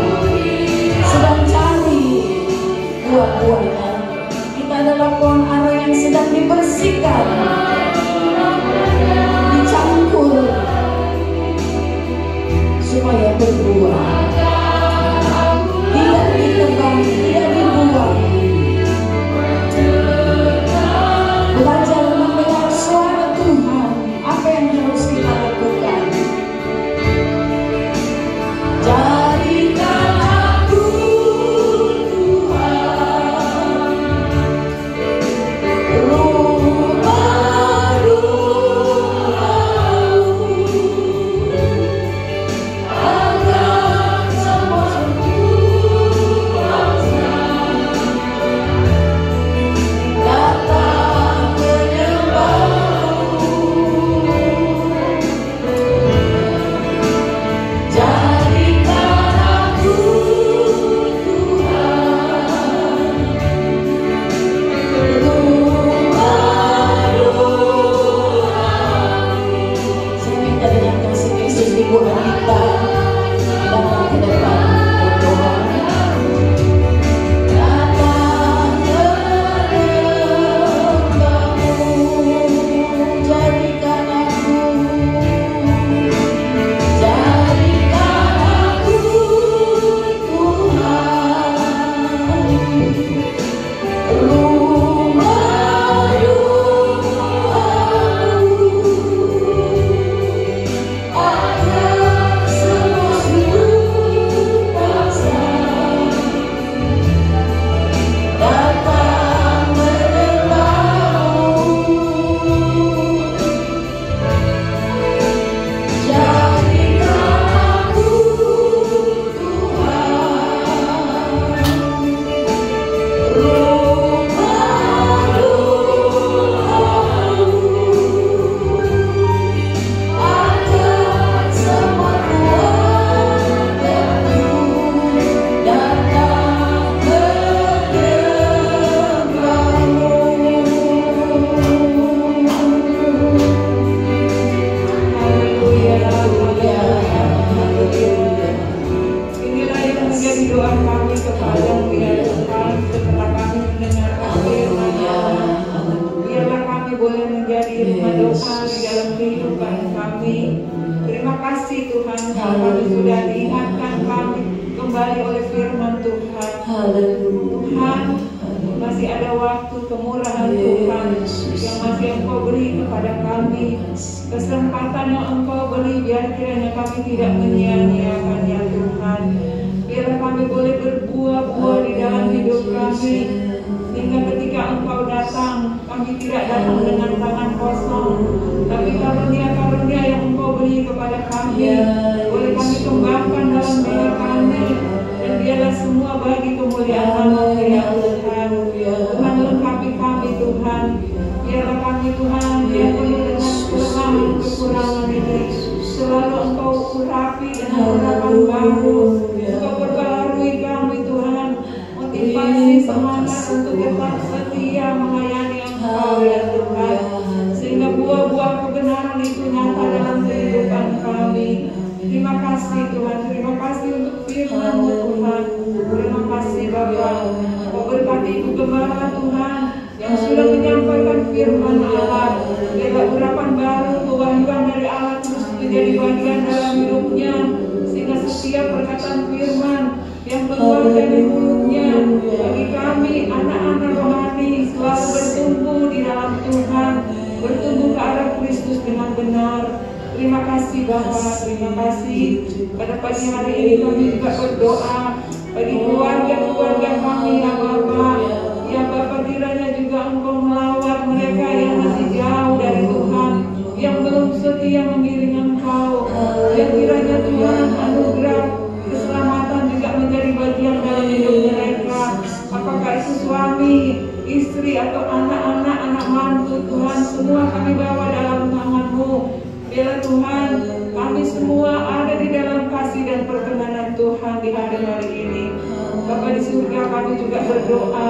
sedang cari buah-buahnya. Kita adalah pohon ara yang sedang dibersihkan, dicampur supaya berbuah. Tidak ditebang, tidak dibuang. Belajar mendengar suara Tuhan, apa yang harus kita lakukan. Jadikan aku Tuhan agar semua datang menyembahmu. Jadikan aku saya minta dengan kasih Yesus hubungan kita datang ke depan berdoa. Datang menyembahmu. Jadikan aku Inilah yang menjadi doa kami kepadamu ya Tuhan, setelah kami mendengarkan firman-Mu. Biarlah kami boleh menjadi rumah doa di dalam kehidupan kami. Terima kasih Tuhan, kami sudah diingatkan kami kembali oleh firman Tuhan. Tuhan, masih ada waktu kemurahan Tuhan yang masih Engkau beri kepada kami. Kesempatan yang Engkau beri, biar kiranya kami tidak menyia-nyiakan ya Tuhan. Biarlah kami boleh berbuah-buah di dalam hidup kami, sehingga ketika Engkau datang, kami tidak datang dengan tangan kosong, tapi karunia-karunia yang Engkau beri kepada kami boleh kami kembangkan dalam diri kami, dan biarlah semua bagi kemuliaan nama-Mu ya Tuhan. Tuhan, lengkapi kami Tuhan. Biarlah kami Tuhan yang penuh dengan kelemahan kekurangan ini selalu Engkau urapi dengan urapan baru. Engkau perbaharui kami Tuhan, motivasi semangat untuk tetap setia melayani Engkau ya Tuhan, sehingga buah-buah kebenaran itu nyata dalam kehidupan kami. Terima kasih Tuhan, terima kasih untuk firman-Mu Tuhan. Terima kasih Bapa. Kau berkati Ibu Gembala Tuhan yang sudah menyampaikan firman Allah. Biarlah urapan baru, kewahyuan dari Allah terus menjadi bagian dalam hidupnya, sehingga setiap perkataan firman yang keluar dari mulutnya bagi kami anak-anak rohani selalu bertumbuh di dalam Tuhan, bertumbuh ke arah Kristus dengan benar. Terima kasih Bapa, terima kasih. Pada pagi hari ini kami juga berdoa bagi keluarga-keluarga kami ya Bapa. Ya Bapa, kiranya juga Engkau melawat mereka yang masih jauh dari Tuhan, yang belum setia mengiring Engkau. Dan kiranya Tuhan anugerah keselamatan juga menjadi bagian dalam hidup mereka. Apakah itu suami, istri atau anak-anak, anak mantu, Tuhan, semua kami bawa dalam tangan-Mu. Biarlah Tuhan, kami semua ada di dalam kasih dan perkenanan Tuhan di hari ini. Bapa di surga, kami juga berdoa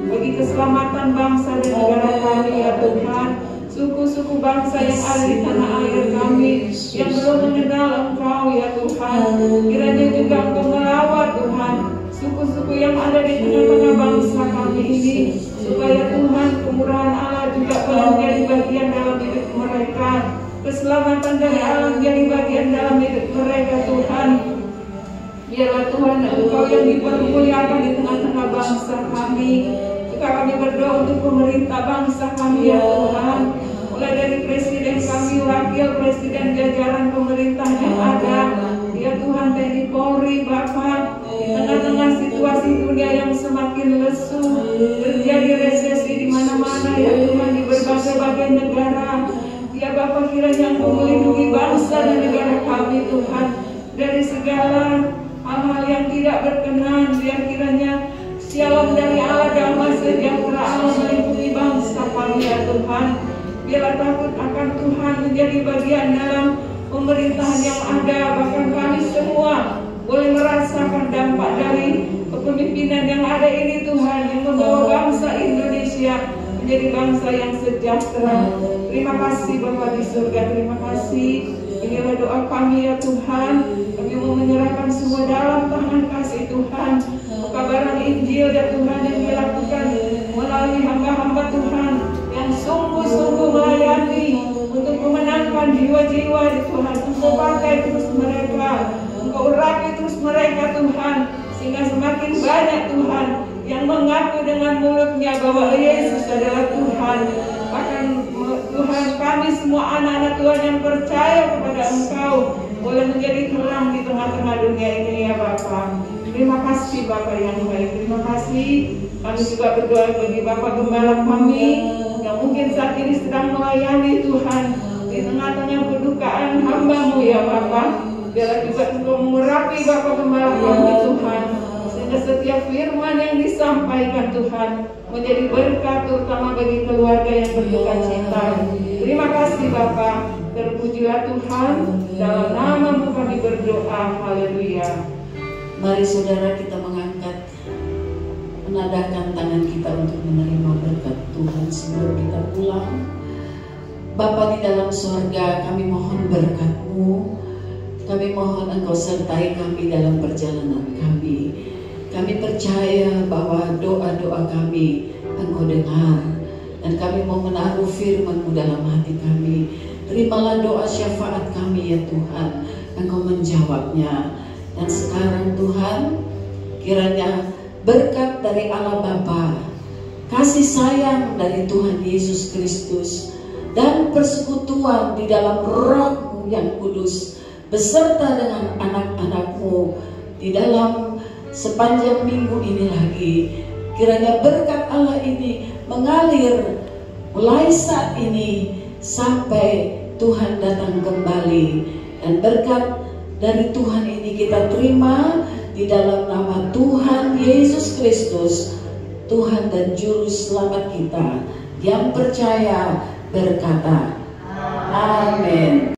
bagi keselamatan bangsa dan negara kami ya Tuhan. Suku-suku bangsa yang ada di tanah air kami yang belum mengenal Engkau ya Tuhan, kiranya juga Engkau merawat Tuhan suku-suku yang ada di tengah-tengah bangsa kami ini, supaya Tuhan kemurahan Allah juga boleh menjadi bagian dalam hidup mereka, keselamatan dari Allah menjadi bagian dalam hidup mereka Tuhan. Biarlah Tuhan Engkau yang dipermuliakan di tengah-tengah bangsa kami. Juga kami berdoa untuk pemerintah bangsa kami ya Tuhan, mulai dari presiden kami, wakil presiden, jajaran pemerintah yang ada ya Tuhan, TNI Polri, Bapak, di tengah-tengah situasi dunia yang semakin lesu, terjadi resesi di mana-mana ya Tuhan, di berbagai-bagai negara. Ya Bapak, kiranya Engkau melindungi bangsa dan negara kami Tuhan dari segala hal-hal yang tidak berkenan. Biar kiranya shalom dari Allah, damai sejahtera Allah melindungi bangsa kami ya Tuhan. Biarlah takut akan Tuhan menjadi bagian dalam pemerintahan yang ada. Bahkan kami semua boleh merasakan dampak dari kepemimpinan yang ada ini Tuhan, yang membawa bangsa Indonesia menjadi bangsa yang sejahtera. Terima kasih Bapa di surga, terima kasih. Inilah doa kami ya Tuhan. Kami mau menyerahkan semua dalam tangan kasih Tuhan. Pekabaran Injil ya Tuhan yang dilakukan melalui hamba-hamba Tuhan yang sungguh-sungguh melayani untuk memenangkan jiwa-jiwa di Tuhan. Engkau pakai terus mereka, Engkau urapi terus mereka Tuhan, sehingga semakin banyak Tuhan yang mengaku dengan mulutnya bahwa Yesus adalah Tuhan. Bahkan Tuhan, kami semua anak-anak Tuhan yang percaya kepada Engkau boleh menjadi terang di tengah-tengah dunia ini ya Bapa. Terima kasih Bapa yang baik, terima kasih. Kami juga berdoa bagi Bapak Gembala kami yang mungkin saat ini sedang melayani Tuhan di tengah-tengah kedukaan hamba-Mu ya Bapak. Biarlah juga Engkau mengurapi Bapak Gembala kami Tuhan, sehingga setiap firman yang disampaikan Tuhan menjadi berkat terutama bagi keluarga yang berduka cita. Terima kasih Bapak, terpujilah Tuhan, dalam nama-Mu kami berdoa, haleluya. Mari saudara kita mengangkat, menadahkan tangan kita untuk menerima berkat Tuhan sebelum kita pulang. Bapa di dalam surga, kami mohon berkat-Mu. Kami mohon Engkau sertai kami dalam perjalanan kami. Kami percaya bahwa doa-doa kami Engkau dengar, dan kami mau menaruh firman-Mu dalam hati kami. Terimalah doa syafaat kami ya Tuhan, Engkau menjawabnya. Dan sekarang Tuhan, kiranya berkat dari Allah Bapa, kasih sayang dari Tuhan Yesus Kristus, dan persekutuan di dalam Roh-Mu yang kudus beserta dengan anak-anak-Mu di dalam sepanjang minggu ini lagi. Kiranya berkat Allah ini mengalir mulai saat ini sampai Tuhan datang kembali, dan berkat dari Tuhan ini kita terima di dalam nama Tuhan Yesus Kristus, Tuhan dan Juru Selamat kita, yang percaya berkata, Amin.